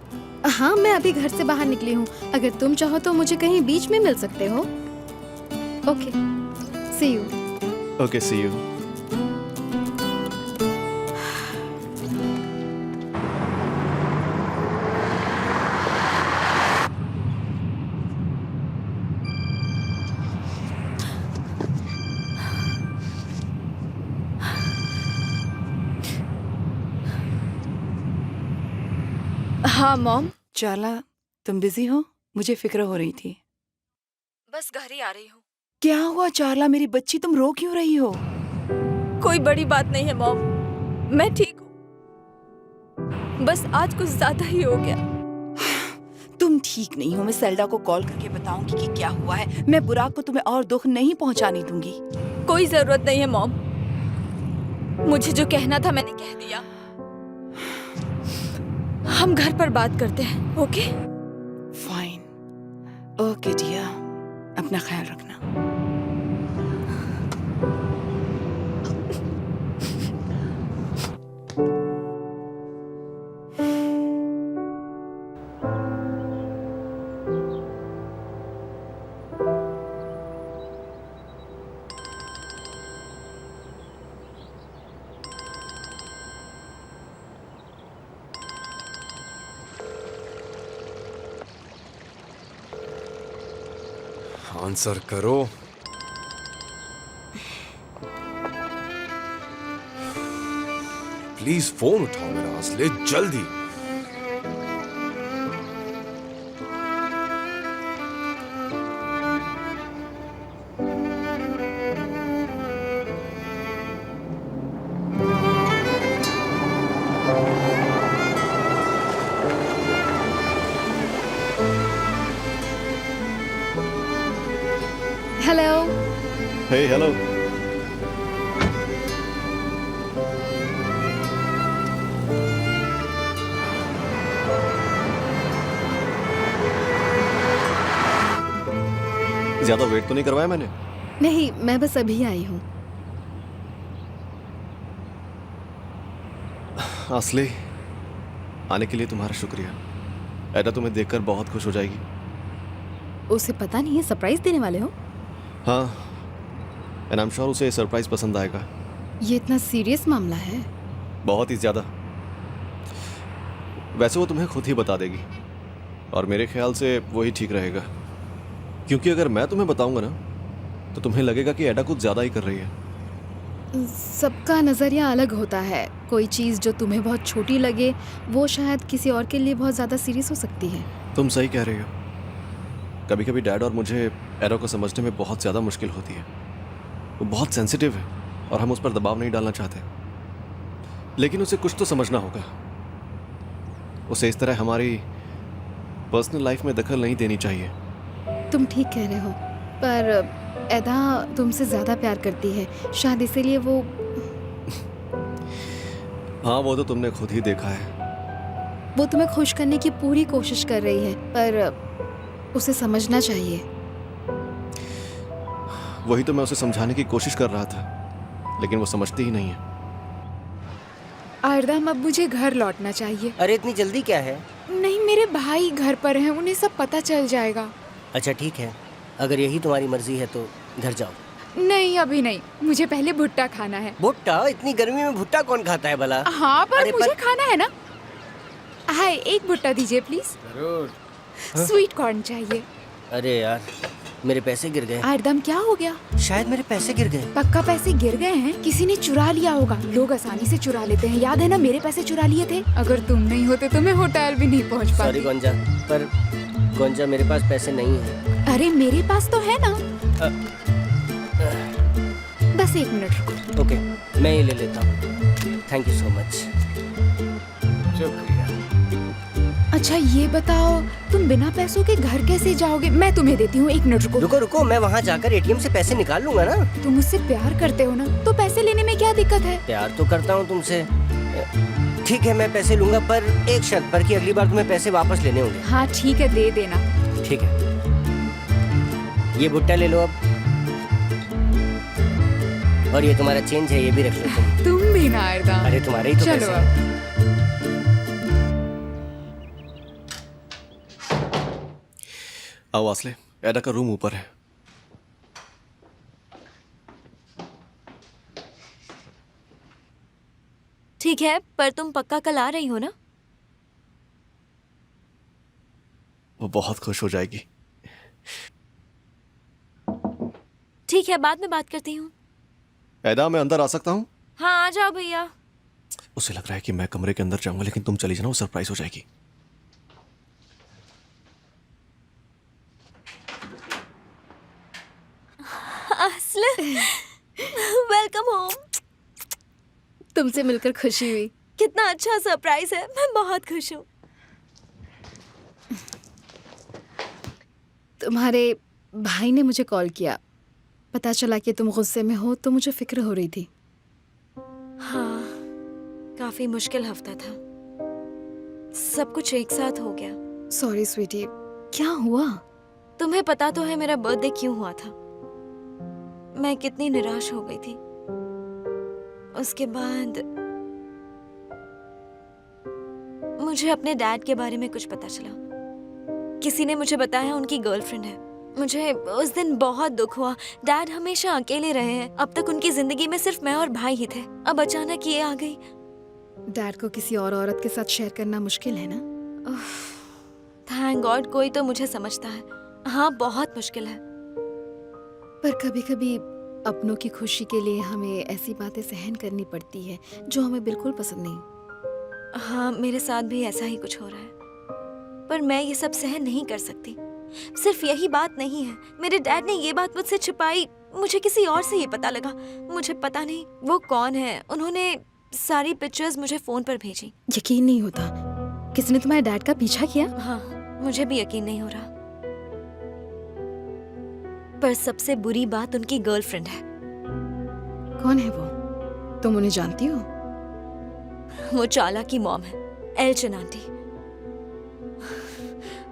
हाँ, मैं अभी घर से बाहर निकली हूँ। अगर तुम चाहो तो मुझे कहीं बीच में मिल सकते हो। Okay, see you. Okay, see you. हाँ मॉम। चाला, तुम बिजी हो? मुझे फिक्र हो रही थी। बस घर ही आ रही हूँ। क्या हुआ चाला, मेरी बच्ची, तुम रो क्यों रही हो? कोई बड़ी बात नहीं है मॉम, मैं ठीक हूँ। बस आज कुछ ज्यादा ही हो गया। तुम ठीक नहीं हो। मैं सेल्डा को कॉल करके बताऊंगी कि क्या हुआ है। मैं बुराक को तुम्हें और दुख नहीं पहुंचाने दूंगी। कोई जरूरत नहीं है मॉम, मुझे जो कहना था मैंने कह दिया। हम घर पर बात करते हैं, ओके? फाइन, ओके डियर, अपना ख्याल रखना। आंसर करो। प्लीज फोन उठाओ मेरा असले, जल्दी। हेलो। हे हेलो। ज्यादा वेट तो नहीं करवाया मैंने? नहीं, मैं बस अभी आई हूँ। असली, आने के लिए तुम्हारा शुक्रिया। एडा तुम्हें देखकर बहुत खुश हो जाएगी। उसे पता नहीं है सरप्राइज देने वाले हो? हाँ, एंड आई एम श्योर उसे सरप्राइज पसंद आएगा। ये इतना सीरियस मामला है? बहुत ही ज्यादा। वैसे वो तुम्हें खुद ही बता देगी, और मेरे ख्याल से वही ठीक रहेगा, क्योंकि अगर मैं तुम्हें बताऊंगा ना तो तुम्हें लगेगा कि एडा कुछ ज्यादा ही कर रही है। सबका नज़रिया अलग होता है। कोई चीज़ जो तुम्हें बहुत छोटी लगे वो शायद किसी और के लिए बहुत ज़्यादा सीरियस हो सकती है। तुम सही कह रही हो। कभी कभी डैड और मुझे एडा को समझने में बहुत ज़्यादा मुश्किल होती है। वो बहुत सेंसिटिव है और हम उस पर दबाव नहीं डालना चाहते, लेकिन उसे कुछ तो समझना होगा। उसे इस तरह हमारी पर्सनल लाइफ में दखल नहीं देनी चाहिए। तुम ठीक कह रहे हो, पर एदा तुमसे ज़्यादा प्यार करती है, शायद इसीलिए वो। हाँ, वो तो तुमने खुद ही देखा है। वो तुम्हें खुश करने की पूरी कोशिश कर रही है, पर उसे समझना चाहिए। वही तो मैं उसे समझाने की कोशिश कर रहा था, लेकिन वो समझती ही नहीं है। आर्दम, अब मुझे घर लौटना चाहिए। अरे इतनी जल्दी क्या है? नहीं, मेरे भाई घर पर हैं, उन्हें सब पता चल जाएगा। अच्छा ठीक है, अगर यही तुम्हारी मर्जी है तो घर जाओ। नहीं, अभी नहीं, मुझे पहले भुट्टा खाना है। भुट्टा? इतनी गर्मी में भुट्टा कौन खाता है भला? हाँ, पर मुझे खाना है ना। हाय, एक भुट्टा दीजिए प्लीज। जरूर। स्वीट कॉर्न चाहिए। अरे यार, मेरे पैसे गिर गए। आर्दम, क्या हो गया? शायद मेरे पैसे गिर गए। पक्का पैसे गिर गए हैं? किसी ने चुरा लिया होगा। लोग आसानी से चुरा लेते हैं, याद है ना, मेरे पैसे चुरा लिए थे। अगर तुम नहीं होते तो मैं होटल भी नहीं पहुंच पाती। सॉरी गोंजा, पर गोंजा मेरे पास पैसे नहीं है। अरे मेरे पास तो है ना। बस 1 मिनट रुको। ओके, मैं ये ले लेता हूँ। Thank you so much. शुक्रिया। अच्छा ये बताओ, तुम बिना पैसों के घर कैसे जाओगे? मैं तुम्हें देती हूँ, 1 मिनट रुको। रुको रुको, मैं वहाँ जाकर एटीएम से पैसे निकाल लूंगा ना। तुम मुझसे प्यार करते हो ना, तो पैसे लेने में क्या दिक्कत है? प्यार तो करता हूँ तुमसे। ठीक है, मैं पैसे लूंगा, पर एक शर्त पर कि अगली बार तुम्हें पैसे वापस लेने होंगे। हाँ ठीक है, दे देना। ठीक है, ये भुट्टा ले लो अब, और ये तुम्हारा चेंज है, ये भी रख लो तुम भी ना आर्दम। अरे तुम्हारे ही तो चलो पैसे अब। हैं। आओ आसले, एडा का रूम ऊपर है। ठीक है, पर तुम पक्का कल आ रही हो ना? वो बहुत खुश हो जाएगी। ठीक है, बाद में बात करती हूँ। एडा, मैं अंदर आ सकता हूँ? हाँ आ जाओ भैया। उसे लग रहा है कि मैं कमरे के अंदर जाऊंगा, लेकिन तुम चली जाना, वो सरप्राइज हो जाएगी। Aslam, welcome home. तुमसे मिलकर खुशी हुई। कितना अच्छा सरप्राइज है, मैं बहुत खुश हूँ। तुम्हारे भाई ने मुझे कॉल किया, पता चला कि तुम गुस्से में हो तो मुझे फिक्र हो रही थी। हाँ, काफी मुश्किल हफ्ता था, सब कुछ एक साथ हो गया। सॉरी स्वीटी, क्या हुआ? तुम्हें पता तो है मेरा बर्थडे क्यों हुआ था। मैं कितनी निराश हो गई थी। उसके बाद मुझे अपने डैड के बारे में कुछ पता चला। किसी ने मुझे बताया उनकी गर्लफ्रेंड है। मुझे उस दिन बहुत दुख हुआ। डैड हमेशा अकेले रहे हैं, अब तक उनकी जिंदगी में सिर्फ मैं और भाई ही थे। अब अचानक ये आ गई। डैड को किसी और औरत के साथ शेयर करना मुश्किल है ना? थैंक गॉड कोई तो मुझे समझता है। हाँ, बहुत मुश्किल है। पर कभी कभी अपनों की खुशी के लिए हमें ऐसी बातें सहन करनी पड़ती है जो हमें बिल्कुल पसंद नहीं। हाँ, मेरे साथ भी ऐसा ही कुछ हो रहा है, पर मैं ये सब सहन नहीं कर सकती। सिर्फ यही बात नहीं है, मेरे डैड ने ये बात मुझसे छिपाई। मुझे किसी और से ये पता लगा। मुझे पता नहीं वो कौन है। उन्होंने सारी पिक्चर्स मुझे फोन पर भेजी। यकीन नहीं होता, किसने तुम्हारे डैड का पीछा किया? हाँ, मुझे भी यकीन नहीं हो रहा। पर सबसे बुरी बात उनकी गर्लफ्रेंड है। कौन है वो? तुम उन्हें जानती हो? वो चाला की मॉम है, एल्चन आंटी।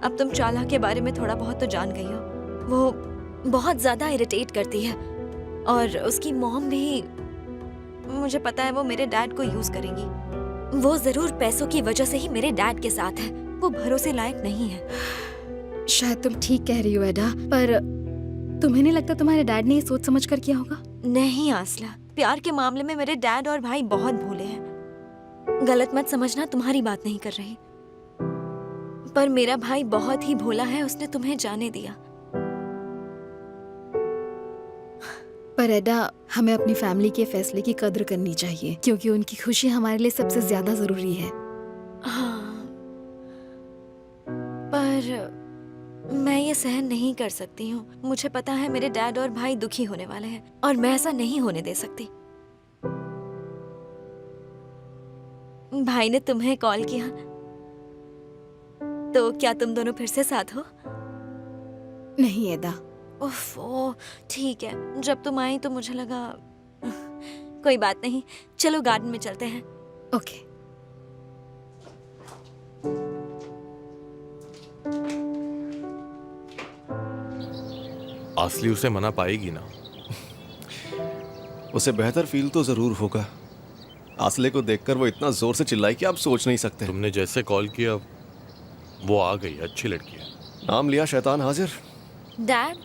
अब तुम चाला के बारे में थोड़ा बहुत तो जान गई हो। वो बहुत ज्यादा इरिटेट करती है और उसकी मॉम भी, मुझे पता है वो मेरे डैड को यूज करेंगी। वो जरूर पैसों की वजह से ही मेरे डैड के साथ है। वो भरोसे लायक नहीं है। शायद तुम ठीक कह रही हो एडा, पर तुम्हें नहीं लगता तुम्हारे डैड ने ये सोच समझ कर किया होगा? नहीं आसला, प्यार के मामले में मेरे डैड और भाई बहुत भोले हैं। गलत मत समझना, तुम्हारी बात नहीं कर रही। पर मेरा भाई बहुत ही भोला है, उसने तुम्हें जाने दिया। पर एडा, हमें अपनी फैमिली के फैसले की कद्र करनी चाहिए, क्योंकि उनकी खुशी हमारे लिए सबसे ज्यादा जरूरी है। हाँ, पर मैं ये सहन नहीं कर सकती हूँ। मुझे पता है मेरे डैड और भाई दुखी होने वाले हैं और मैं ऐसा नहीं होने दे सकती। भाई ने तुम्हें कॉल किया, तो क्या तुम दोनों फिर से साथ हो? नहीं एडा। ओह, ठीक है। जब तुम आई तो मुझे लगा कोई बात नहीं, चलो गार्डन में चलते हैं। ओके। असली उसे मना पाएगी ना? उसे बेहतर फील तो जरूर होगा। आसले को देखकर वो इतना जोर से चिल्लाई कि आप सोच नहीं सकते। तुमने जैसे कॉल किया वो आ गई। अच्छी लड़की है। नाम लिया शैतान हाजिर। डैड,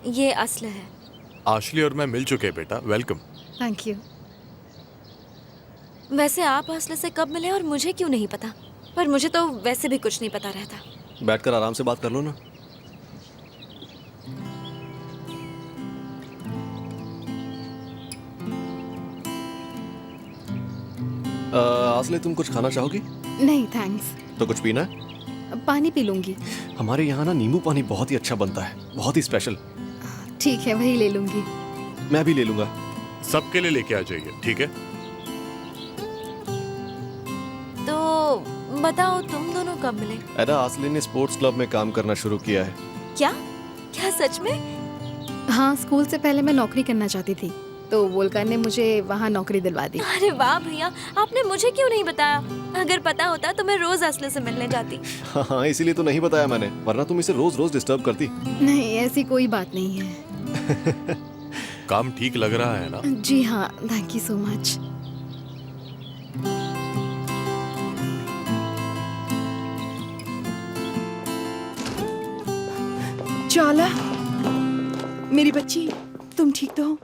ये असल है। आशली और मैं मिल चुके हैं बेटा, वेलकम। Thank you. वैसे आप असल से कब मिले और मुझे क्यों नहीं पता? पर मुझे तो वैसे भी कुछ नहीं पता रहता। बैठकर आराम से बात कर लो ना। आसले, तुम कुछ खाना चाहोगी? नहीं थैंक्स। तो कुछ पीना है? पानी पी लूंगी। हमारे यहाँ ना नींबू पानी बहुत ही अच्छा बनता है, बहुत ही स्पेशल। ठीक है, वही ले लूंगी। मैं भी ले लूंगा। सबके लिए लेके आ जाइए, ठीक है? तो बताओ तुम दोनों कब मिले? एडा, आसले ने स्पोर्ट्स क्लब में काम करना शुरू किया है। क्या क्या सच में? हाँ, स्कूल से पहले मैं नौकरी करना चाहती थी, तो वोल्का ने मुझे वहाँ नौकरी दिलवा दी। अरे वाह भैया, आपने मुझे क्यों नहीं बताया? अगर पता होता तो मैं रोज असले से मिलने जाती। हाँ, इसीलिए तो नहीं बताया मैंने, वरना तुम इसे रोज रोज डिस्टर्ब करती। नहीं, ऐसी कोई बात नहीं है। काम ठीक लग रहा है ना? जी हाँ, थैंक यू सो मच। चाला, मेरी बच्ची, तुम ठीक तो हो?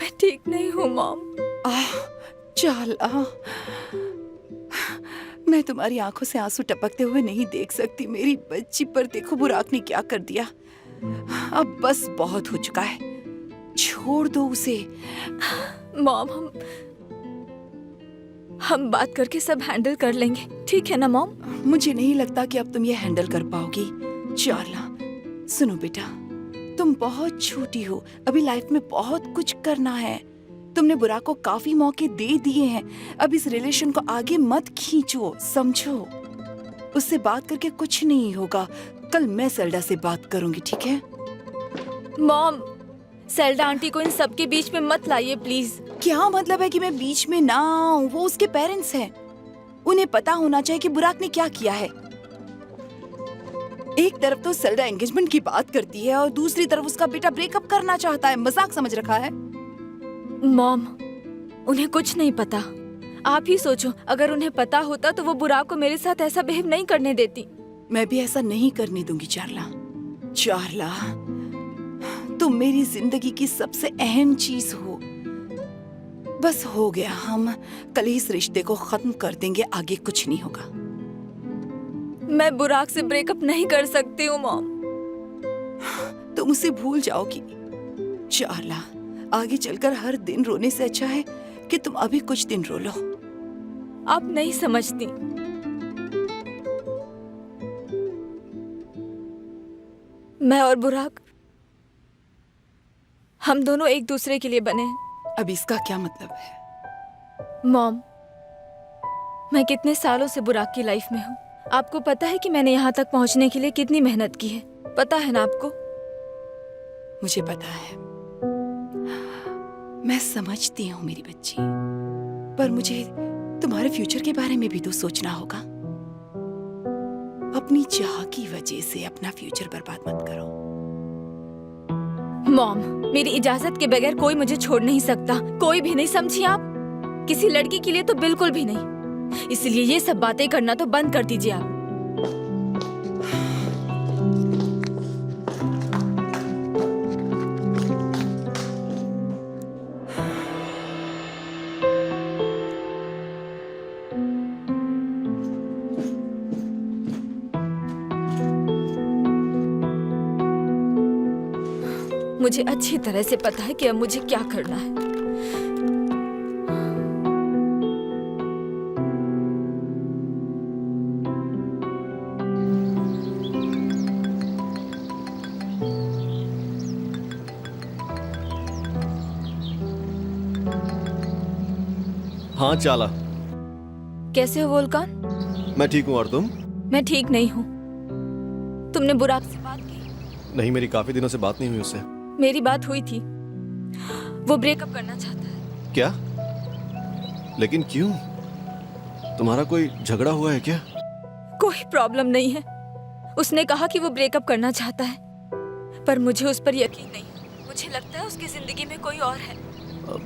मैं ठीक नहीं हूँ मॉम। चाला, मैं तुम्हारी आंखों से आंसू टपकते हुए नहीं देख सकती मेरी बच्ची। पर देखो बुराक ने क्या कर दिया। अब बस बहुत हो चुका है, छोड़ दो उसे। मॉम, हम बात करके सब हैंडल कर लेंगे, ठीक है ना मॉम? मुझे नहीं लगता कि अब तुम ये हैंडल कर पाओगी। चार्ला, सुनो बेटा, तुम बहुत छोटी हो, अभी लाइफ में बहुत कुछ करना है। तुमने बुराक को काफी मौके दे दिए हैं, अब इस रिलेशन को आगे मत खींचो, समझो? उससे बात करके कुछ नहीं होगा। कल मैं सेल्डा से बात करूंगी, ठीक है? मॉम, सेल्डा आंटी को इन सब के बीच में मत लाइए प्लीज। क्या मतलब है कि मैं बीच में ना आऊं? वो उसके पेरेंट्स हैं, उन्हें पता होना चाहिए कि बुराक ने क्या किया है। एक तरफ तो सेल्डा एंगेजमेंट की बात करती है और दूसरी तरफ उसका बेटा ब्रेकअप करना चाहता है। मजाक समझ रखा है? मॉम, उन्हें कुछ नहीं पता। आप ही सोचो, अगर उन्हें पता होता तो वो बुराक को मेरे साथ ऐसा बिहेव नहीं करने देती। मैं भी ऐसा नहीं करने दूंगी चार्ला। चार्ला, तुम मेरी जिंदगी की सबसे अहम चीज हो। बस हो गया, हम कल ही इस रिश्ते को खत्म कर देंगे, आगे कुछ नहीं होगा। मैं बुराक से ब्रेकअप नहीं कर सकती हूँ मॉम। तुम उसे भूल जाओगी चार्ला। आगे चलकर हर दिन रोने से अच्छा है कि तुम अभी कुछ दिन रो लो। आप नहीं समझती। मैं और बुराक, हम दोनों एक दूसरे के लिए बने हैं। अब इसका क्या मतलब है? मॉम, मैं कितने सालों से बुराक की लाइफ में हूँ। आपको पता है कि मैंने यहाँ तक पहुँचने के लिए कितनी मेहनत की है, पता है ना आपको? मुझे पता है, मैं समझती हूँ मेरी बच्ची, पर मुझे तुम्हारे फ्यूचर के बारे में भी तो सोचना होगा। अपनी चाह की वजह से अपना फ्यूचर बर्बाद मत करो। मॉम, मेरी इजाजत के बगैर कोई मुझे छोड़ नहीं सकता, कोई भी नहीं, समझी आप? किसी लड़की के लिए तो बिल्कुल भी नहीं। इसलिए ये सब बातें करना तो बंद कर दीजिए आप। मुझे अच्छी तरह से पता है कि अब मुझे क्या करना है। हाँ चाला। कैसे हो वोल्कान? मैं ठीक हूँ, और तुम? मैं ठीक नहीं हूँ। तुमने बुराक से बात की? नहीं, मेरी काफी दिनों से बात नहीं हुई उससे। मेरी बात हुई थी, वो ब्रेकअप करना चाहता है। क्या? लेकिन क्यों? तुम्हारा कोई झगड़ा हुआ है क्या? कोई प्रॉब्लम नहीं है। उसने कहा कि वो ब्रेकअप करना चाहता है, पर मुझे उस पर यकीन नहीं। मुझे लगता है उसकी जिंदगी में कोई और है।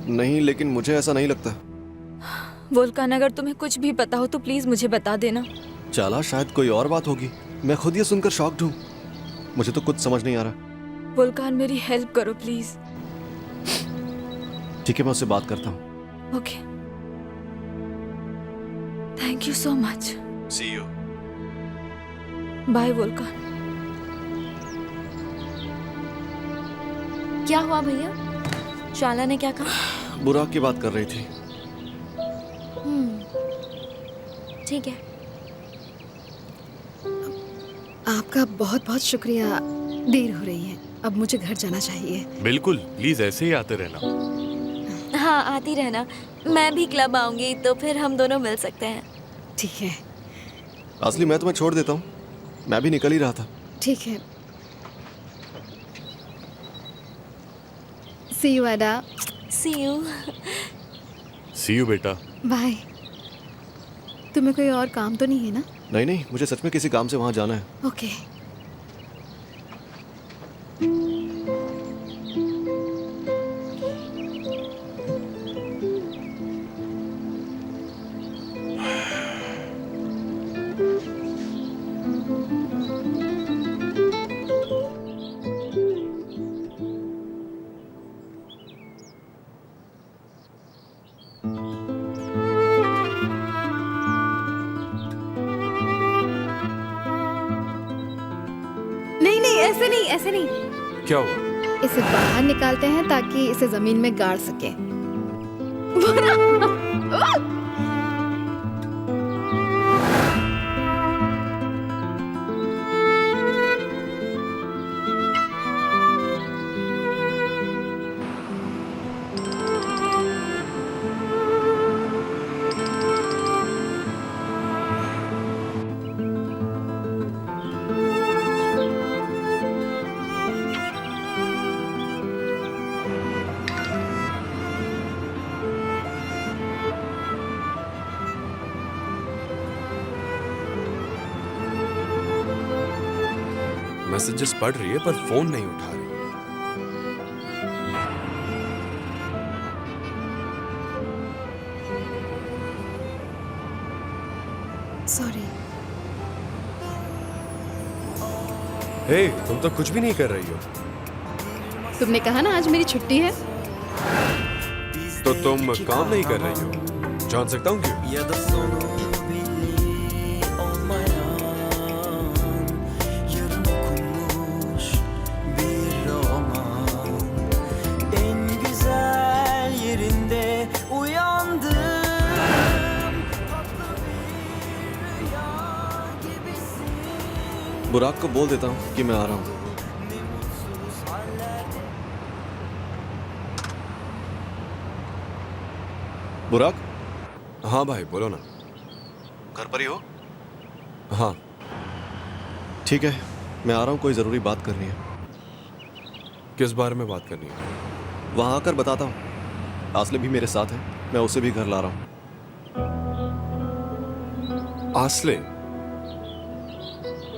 नहीं, लेकिन मुझे ऐसा नहीं लगता। वोल्कान, अगर तुम्हें कुछ भी पता हो तो प्लीज मुझे बता देना। चाला, शायद कोई और बात होगी। मैं खुद ये सुनकर शॉक्ड हूँ। मुझे तो कुछ समझ नहीं आ रहा। वोल्कान, मेरी हेल्प करो प्लीज। ठीक है, मैं उससे बात करता हूँ। Okay, thank you so much. See you. Bye Volkan. क्या हुआ भैया? चाला ने क्या कहा? बुराक की बात कर रही थी। ठीक है। आपका बहुत बहुत शुक्रिया। देर हो रही है, अब मुझे घर जाना चाहिए। बिल्कुल, प्लीज ऐसे ही आते रहना। हाँ, आती रहना। मैं भी क्लब आऊंगी तो फिर हम दोनों मिल सकते हैं। ठीक है। असली मैं तुम्हें छोड़ देता हूँ, मैं भी निकल ही रहा था। ठीक है। सी यू एडा। सी यू। सी यू बेटा। बाय। तुम्हें कोई और काम तो नहीं है ना? नहीं नहीं, मुझे सच में किसी काम से वहां जाना है। ओके। ऐसे नहीं, ऐसे नहीं। क्या हुआ? इसे बाहर निकालते हैं ताकि इसे जमीन में गाड़ सके। मैसेजेस पढ़ रही है पर फोन नहीं उठा रही। सॉरी। हे, तुम तो कुछ भी नहीं कर रही हो। तुमने कहा ना आज मेरी छुट्टी है। तो तुम काम नहीं कर रही हो। जान सकता हूँ क्यों? बुराक को बोल देता हूँ कि मैं आ रहा हूँ। बुराक। हाँ भाई बोलो ना। घर पर ही हो? हाँ। ठीक है, मैं आ रहा हूँ, कोई ज़रूरी बात करनी है। किस बारे में बात करनी है? वहाँ आकर बताता हूँ। आसले भी मेरे साथ है, मैं उसे भी घर ला रहा हूँ। आसले?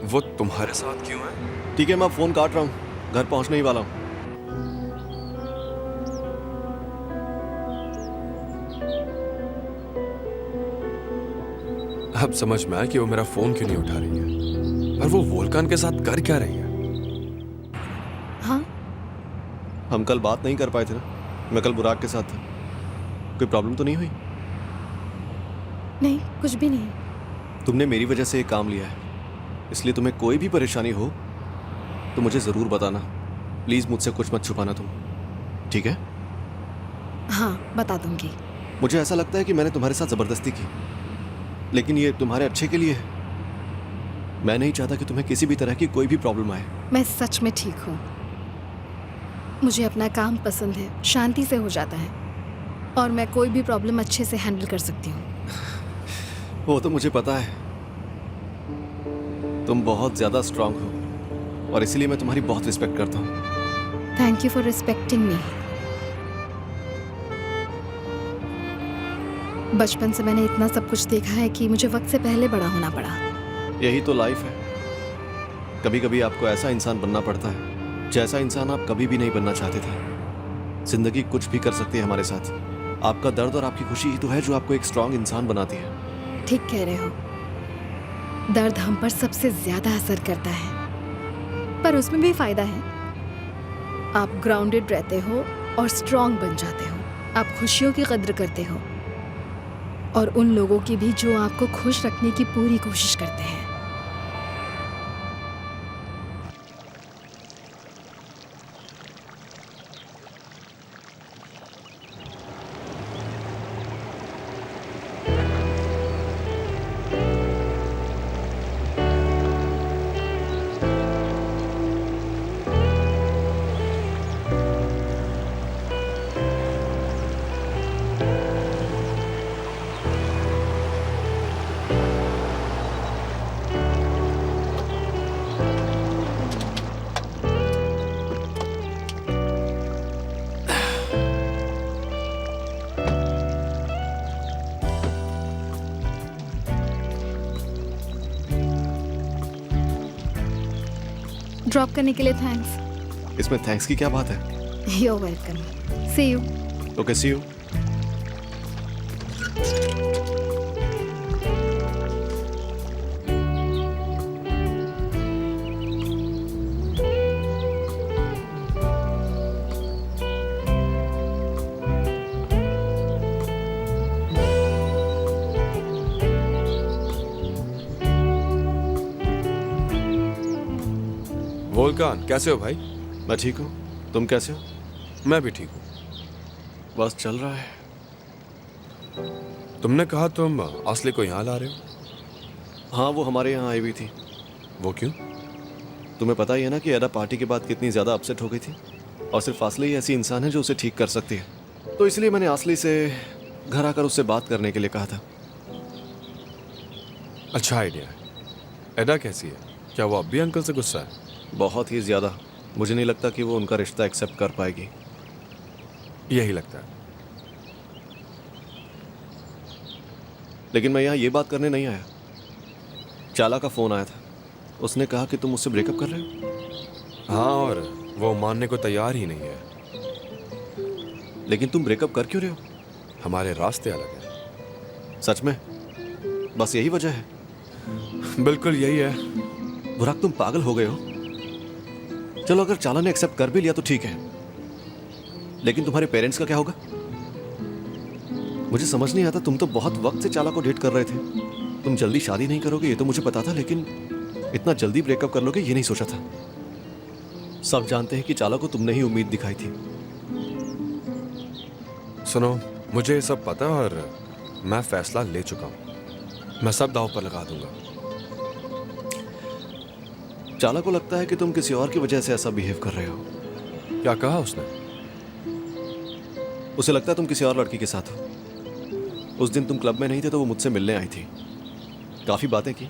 वो तुम्हारे साथ क्यों है? ठीक है, मैं फ़ोन काट रहा हूँ, घर पहुँचने ही वाला हूँ। अब समझ में आया कि वो मेरा फोन क्यों नहीं उठा रही है। और वो वोल्कान के साथ कर क्या रही है? हाँ, हम कल बात नहीं कर पाए थे ना, मैं कल बुराक के साथ था। कोई प्रॉब्लम तो नहीं हुई? नहीं, कुछ भी नहीं। तुमने मेरी वजह से एक काम लिया है, इसलिए तुम्हें कोई भी परेशानी हो तो मुझे ज़रूर बताना। प्लीज़ मुझसे कुछ मत छुपाना तुम, ठीक है? हाँ, बता दूंगी। मुझे ऐसा लगता है कि मैंने तुम्हारे साथ ज़बरदस्ती की, लेकिन ये तुम्हारे अच्छे के लिए है। मैं नहीं चाहता कि तुम्हें किसी भी तरह की कोई भी प्रॉब्लम आए। मैं सच में ठीक हूँ। मुझे अपना काम पसंद है, शांति से हो जाता है, और मैं कोई भी प्रॉब्लम अच्छे से हैंडल कर सकती हूँ। वो तो मुझे पता है, तुम बहुत ज़्यादा स्ट्रांग हो और इसीलिए मैं तुम्हारी बहुत रिस्पेक्ट करता हूँ। थैंक यू फॉर रिस्पेक्टिंग मी। बचपन से मैंने इतना सब कुछ देखा है कि मुझे वक्त से पहले बड़ा होना पड़ा। यही तो लाइफ है। कभी कभी आपको ऐसा इंसान बनना पड़ता है जैसा इंसान आप कभी भी नहीं बनना चाहते थे। जिंदगी कुछ भी कर सकती है हमारे साथ। आपका दर्द और आपकी खुशी ही तो है जो आपको एक स्ट्रांग इंसान बनाती है। ठीक कह रहे हो, दर्द हम पर सबसे ज्यादा असर करता है, पर उसमें भी फायदा है। आप ग्राउंडेड रहते हो और स्ट्रांग बन जाते हो। आप खुशियों की कद्र करते हो और उन लोगों की भी जो आपको खुश रखने की पूरी कोशिश करते हैं। ड्रॉप करने के लिए थैंक्स। इसमें थैंक्स की क्या बात है? You're welcome. See you. Okay, see you. Volkan, कैसे हो भाई? मैं ठीक हूँ, तुम कैसे हो? मैं भी ठीक हूँ। बस चल रहा है। तुमने कहा तुम आसले को यहाँ ला रहे हो? हाँ, वो हमारे यहाँ आई हुई थी। वो क्यों? तुम्हें पता ही है ना कि एडा पार्टी के बाद कितनी ज़्यादा अपसेट हो गई थी, और सिर्फ आसले ही ऐसी इंसान है जो उसे ठीक कर सकती है। तो इसलिए मैंने आसले से घर आकर उससे बात करने के लिए कहा था। अच्छा आइडिया है। एडा कैसी है? क्या वो अब भी अंकल से गुस्सा है? बहुत ही ज़्यादा। मुझे नहीं लगता कि वो उनका रिश्ता एक्सेप्ट कर पाएगी। यही लगता है। लेकिन मैं यहाँ ये बात करने नहीं आया। चाला का फ़ोन आया था। उसने कहा कि तुम मुझसे ब्रेकअप कर रहे हो। हाँ, और वो मानने को तैयार ही नहीं है। लेकिन तुम ब्रेकअप कर क्यों रहे हो? हमारे रास्ते अलग हैं। सच में? बस यही वजह है? बिल्कुल यही है। बुराक, तुम पागल हो गए हो। चलो, अगर चाला ने एक्सेप्ट कर भी लिया तो ठीक है, लेकिन तुम्हारे पेरेंट्स का क्या होगा? मुझे समझ नहीं आता, तुम तो बहुत वक्त से चाला को डेट कर रहे थे। तुम जल्दी शादी नहीं करोगे ये तो मुझे पता था, लेकिन इतना जल्दी ब्रेकअप कर लोगे ये नहीं सोचा था। सब जानते हैं कि चाला को तुमने ही उम्मीद दिखाई थी। सुनो, मुझे ये सब पता है और मैं फैसला ले चुका हूं। मैं सब दांव पर लगा दूंगा। चाला को लगता है कि तुम किसी और की वजह से ऐसा बिहेव कर रहे हो। क्या कहा उसने? उसे लगता है तुम किसी और लड़की के साथ हो। उस दिन तुम क्लब में नहीं थे तो वो मुझसे मिलने आई थी, काफी बातें की।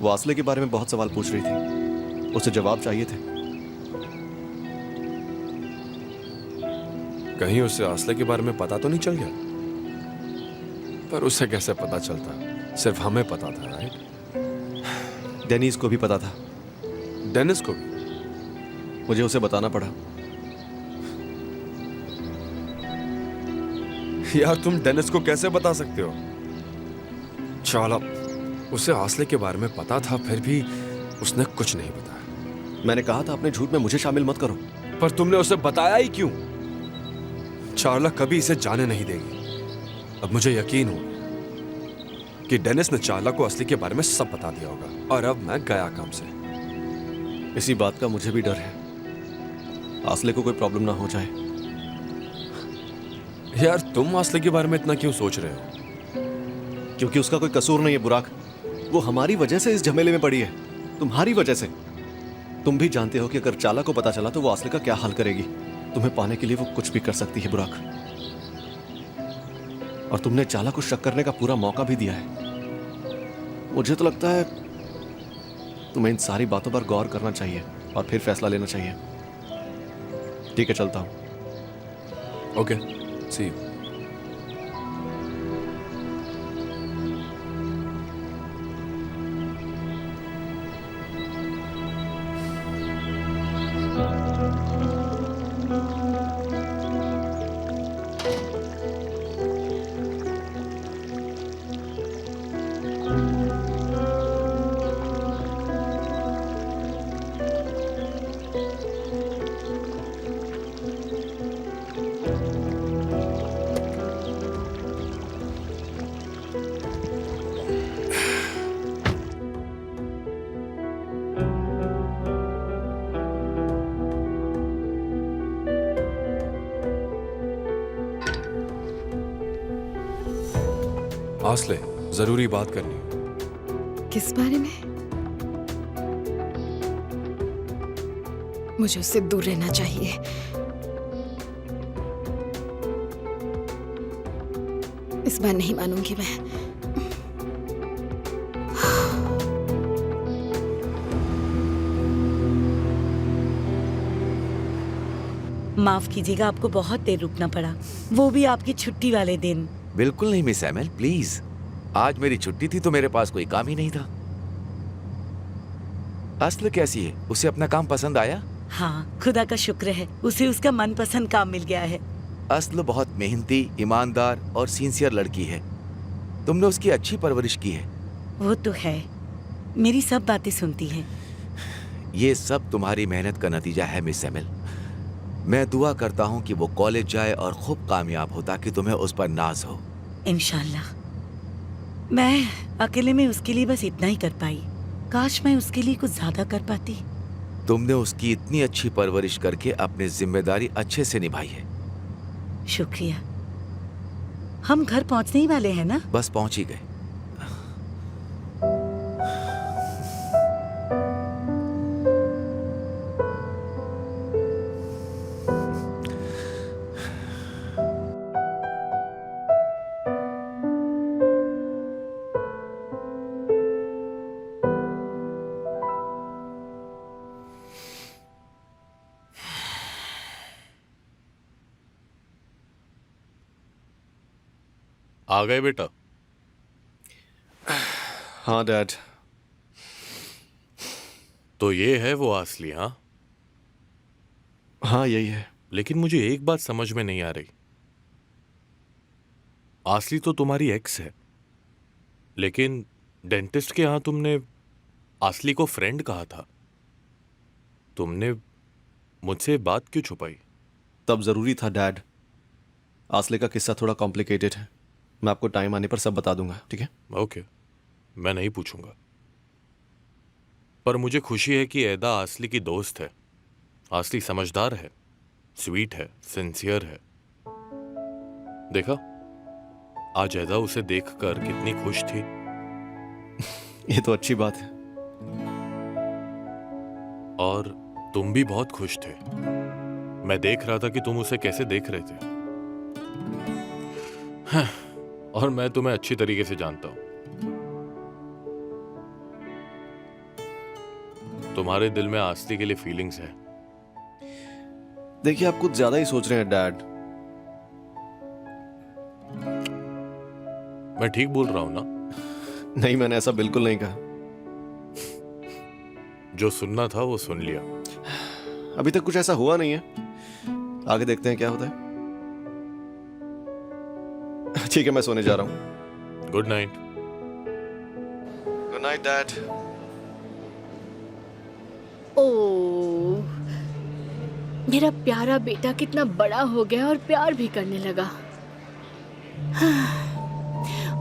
वो आसले के बारे में बहुत सवाल पूछ रही थी, उसे जवाब चाहिए थे। कहीं उसे आसले के बारे में पता तो नहीं चल गया? पर उसे कैसे पता चलता? सिर्फ हमें पता था, राइट? डेनिस को भी पता था। डेनिस को भी? मुझे उसे बताना पड़ा। यार, तुम डेनिस को कैसे बता सकते हो? चाला, उसे आसले के बारे में पता था, फिर भी उसने कुछ नहीं बताया। मैंने कहा था अपने झूठ में मुझे शामिल मत करो। पर तुमने उसे बताया ही क्यों? चार्ला कभी इसे जाने नहीं देगी। अब मुझे यकीन हो कि डेनिस ने चार्ला को असली के बारे में सब बता दिया होगा, और अब मैं गया काम से। इसी बात का मुझे भी डर है, आसले को कोई प्रॉब्लम ना हो जाए। यार, तुम आसले के बारे में इतना क्यों सोच रहे हो? क्योंकि उसका कोई कसूर नहीं है बुराक। वो हमारी वजह से इस झमेले में पड़ी है, तुम्हारी वजह से। तुम भी जानते हो कि अगर चाला को पता चला तो वो आसले का क्या हाल करेगी। तुम्हें पाने के लिए वो कुछ भी कर सकती है बुराक, और तुमने चाला को शक करने का पूरा मौका भी दिया है। मुझे तो लगता है तुम्हें इन सारी बातों पर गौर करना चाहिए और फिर फैसला लेना चाहिए। ठीक है, चलता हूं। Okay, see you. आसले, जरूरी बात करनी है। किस बारे में? मुझे उससे दूर रहना चाहिए। इस बार नहीं मानूंगी मैं। माफ कीजिएगा, आपको बहुत देर रुकना पड़ा, वो भी आपकी छुट्टी वाले दिन। बिल्कुल नहीं मिस एमएल, प्लीज। आज मेरी छुट्टी थी तो मेरे पास कोई काम ही नहीं था। असल कैसी है? उसे अपना काम पसंद आया? हाँ, खुदा का शुक्र है, उसे उसका मनपसंद काम मिल गया है। असल बहुत मेहनती, ईमानदार और सिंसियर लड़की है। तुमने उसकी अच्छी परवरिश की है। वो तो है, मेरी सब बातें सुनती है। ये सब तुम्हारी मेहनत का नतीजा है मिस एमएल। मैं दुआ करता हूँ कि वो कॉलेज जाए और खूब कामयाब हो ताकि तुम्हें उस पर नाज हो। इंशाल्लाह। मैं अकेले में उसके लिए बस इतना ही कर पाई, काश मैं उसके लिए कुछ ज्यादा कर पाती। तुमने उसकी इतनी अच्छी परवरिश करके अपनी जिम्मेदारी अच्छे से निभाई है। शुक्रिया। हम घर पहुंचने ही वाले हैं ना? बस पहुंच ही गए। आ गए बेटा? हाँ डैड। तो ये है वो आसली, हाँ? हाँ यही है। लेकिन मुझे एक बात समझ में नहीं आ रही। आसली तो तुम्हारी एक्स है, लेकिन डेंटिस्ट के यहां तुमने आसली को फ्रेंड कहा था। तुमने मुझसे बात क्यों छुपाई? तब जरूरी था डैड। आसले का किस्सा थोड़ा कॉम्प्लिकेटेड है। मैं आपको टाइम आने पर सब बता दूंगा, ठीक है? ओके, मैं नहीं पूछूंगा। पर मुझे खुशी है कि ऐदा आसली की दोस्त है। आसली समझदार है, स्वीट है, सिंसियर है। देखा, आज ऐदा उसे देखकर कितनी खुश थी। ये तो अच्छी बात है। और तुम भी बहुत खुश थे। मैं देख रहा था कि तुम उसे कैसे देख रहे थे। हाँ, और मैं तुम्हें अच्छी तरीके से जानता हूं। तुम्हारे दिल में आसली के लिए फीलिंग्स है। देखिए, आप कुछ ज्यादा ही सोच रहे हैं डैड। मैं ठीक बोल रहा हूं ना? नहीं, मैंने ऐसा बिल्कुल नहीं कहा। जो सुनना था वो सुन लिया। अभी तक कुछ ऐसा हुआ नहीं है। आगे देखते हैं क्या होता है। ठीक है, मैं सोने जा रहा हूं। Good night. Good night dad. Oh, मेरा प्यारा बेटा कितना बड़ा हो गया और प्यार भी करने लगा।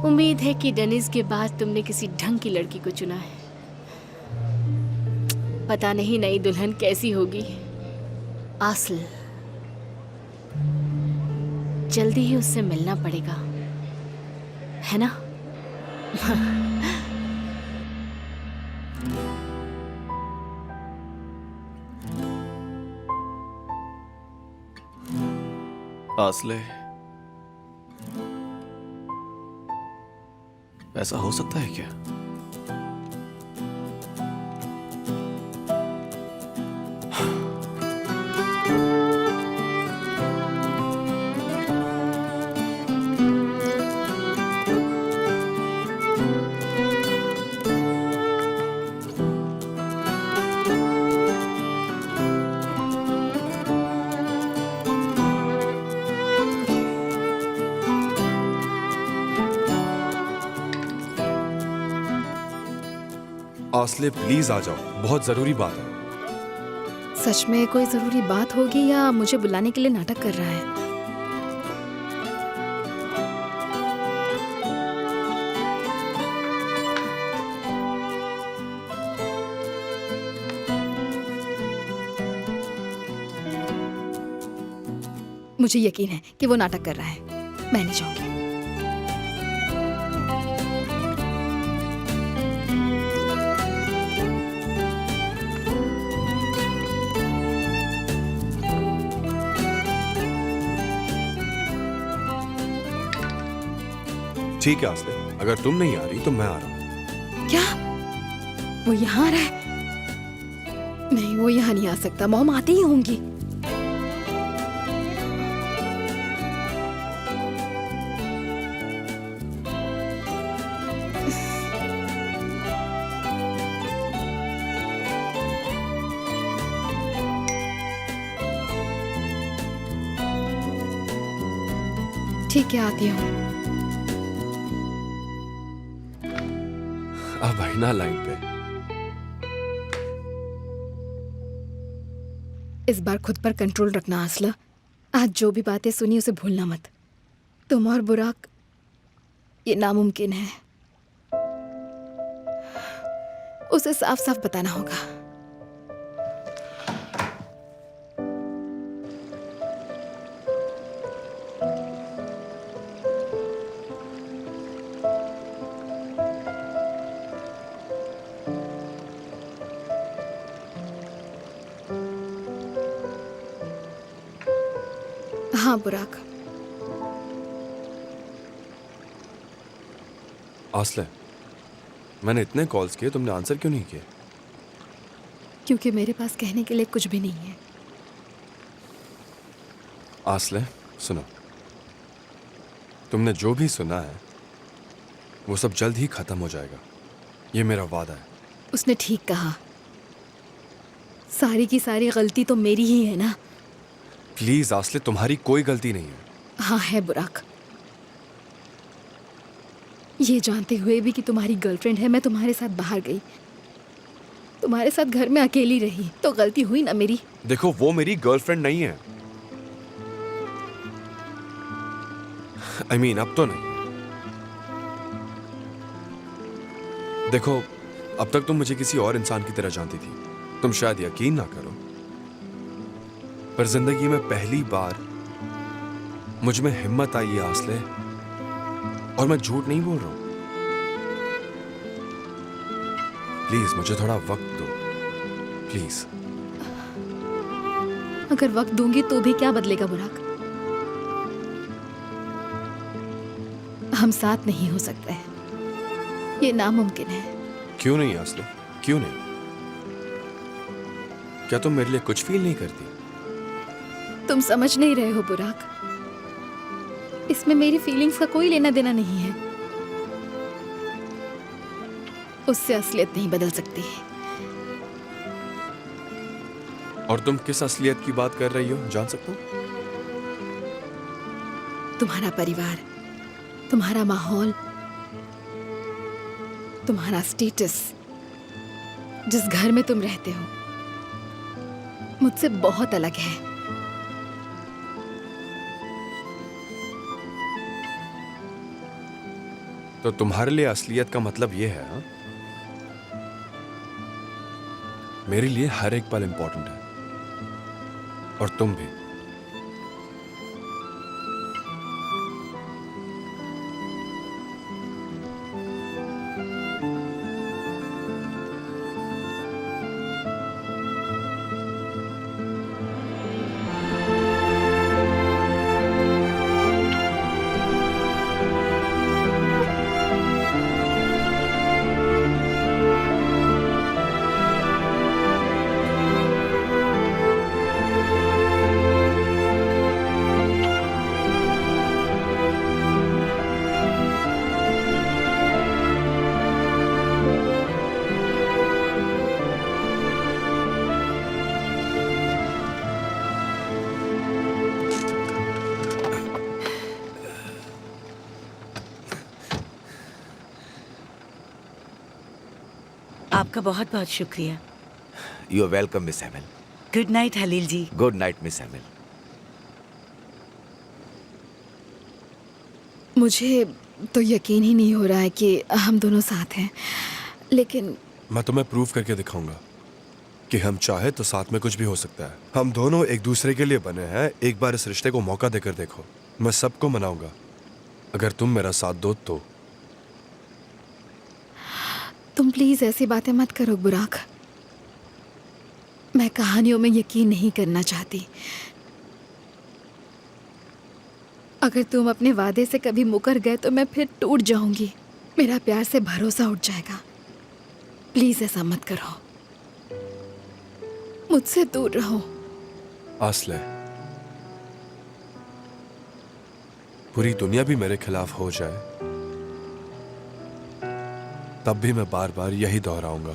उम्मीद है कि डेनिस के बाद तुमने किसी ढंग की लड़की को चुना है। पता नहीं नई दुल्हन कैसी होगी। आसल, जल्दी ही उससे मिलना पड़ेगा, है ना? आसले, ऐसा हो सकता है क्या? आसले प्लीज आ जाओ, बहुत जरूरी बात है। सच में कोई जरूरी बात होगी या मुझे बुलाने के लिए नाटक कर रहा है? मुझे यकीन है कि वो नाटक कर रहा है। मैं नहीं जाऊंगी। ठीक है आसले, अगर तुम नहीं आ रही तो मैं आ रहा हूं। क्या वो यहाँ आ रहा है? नहीं, वो यहाँ नहीं आ सकता। मॉम आती ही होंगी। ठीक है, आती हूँ। अब आई ना लाइन पे। इस बार खुद पर कंट्रोल रखना आसला। आज जो भी बातें सुनी उसे भूलना मत। तुम और बुराक, ये नामुमकिन है। उसे साफ साफ बताना होगा। हाँ बुराक। आसले, मैंने इतने कॉल्स किए, तुमने आंसर क्यों नहीं किए? क्योंकि मेरे पास कहने के लिए कुछ भी नहीं है। आसले सुनो, तुमने जो भी सुना है वो सब जल्द ही खत्म हो जाएगा, ये मेरा वादा है। उसने ठीक कहा। सारी की सारी गलती तो मेरी ही है ना। प्लीज आसले, तुम्हारी कोई गलती नहीं है। हाँ है बुराक। ये जानते हुए भी कि तुम्हारी गर्लफ्रेंड है, मैं तुम्हारे साथ बाहर गई, तुम्हारे साथ घर में अकेली रही, तो गलती हुई ना मेरी। देखो, वो मेरी गर्लफ्रेंड नहीं है। I mean, अब तो नहीं। देखो, अब तक तुम मुझे किसी और इंसान की तरह जानती थी। तुम शायद यकीन ना करो, पर जिंदगी में पहली बार मुझ में हिम्मत आई है आसले, और मैं झूठ नहीं बोल रहा हूं। प्लीज मुझे थोड़ा वक्त दो, प्लीज। अगर वक्त दूंगी तो भी क्या बदलेगा बुराक? हम साथ नहीं हो सकते हैं, ये नामुमकिन है। क्यों नहीं आसले, क्यों नहीं? क्या तुम मेरे लिए कुछ फील नहीं करती? तुम समझ नहीं रहे हो बुराक, इसमें मेरी फीलिंग्स का कोई लेना देना नहीं है। उससे असलियत नहीं बदल सकती। और तुम किस असलियत की बात कर रही हो, जान सकता हूं? तुम्हारा परिवार, तुम्हारा माहौल, तुम्हारा स्टेटस, जिस घर में तुम रहते हो, मुझसे बहुत अलग है। तो तुम्हारे लिए असलियत का मतलब यह है, हा? मेरे लिए हर एक पल इंपॉर्टेंट है, और तुम भी। आपका बहुत बहुत शुक्रिया। You are welcome miss Emil. Good night Halil ji. Good night miss Emil. मुझे तो यकीन ही नहीं हो रहा है कि हम दोनों साथ हैं, लेकिन मैं तुम्हें प्रूव करके दिखाऊंगा कि हम चाहे तो साथ में कुछ भी हो सकता है। हम दोनों एक दूसरे के लिए बने हैं। एक बार इस रिश्ते को मौका देकर देखो। मैं सबको मनाऊंगा अगर तुम मेरा साथ दो तो। तुम प्लीज ऐसी बातें मत करो बुराक। मैं कहानियों में यकीन नहीं करना चाहती। अगर तुम अपने वादे से कभी मुकर गए तो मैं फिर टूट जाऊंगी। मेरा प्यार से भरोसा उठ जाएगा। प्लीज ऐसा मत करो, मुझसे दूर रहो। आसले, पूरी दुनिया भी मेरे खिलाफ हो जाए तब भी मैं बार बार यही दोहराऊंगा।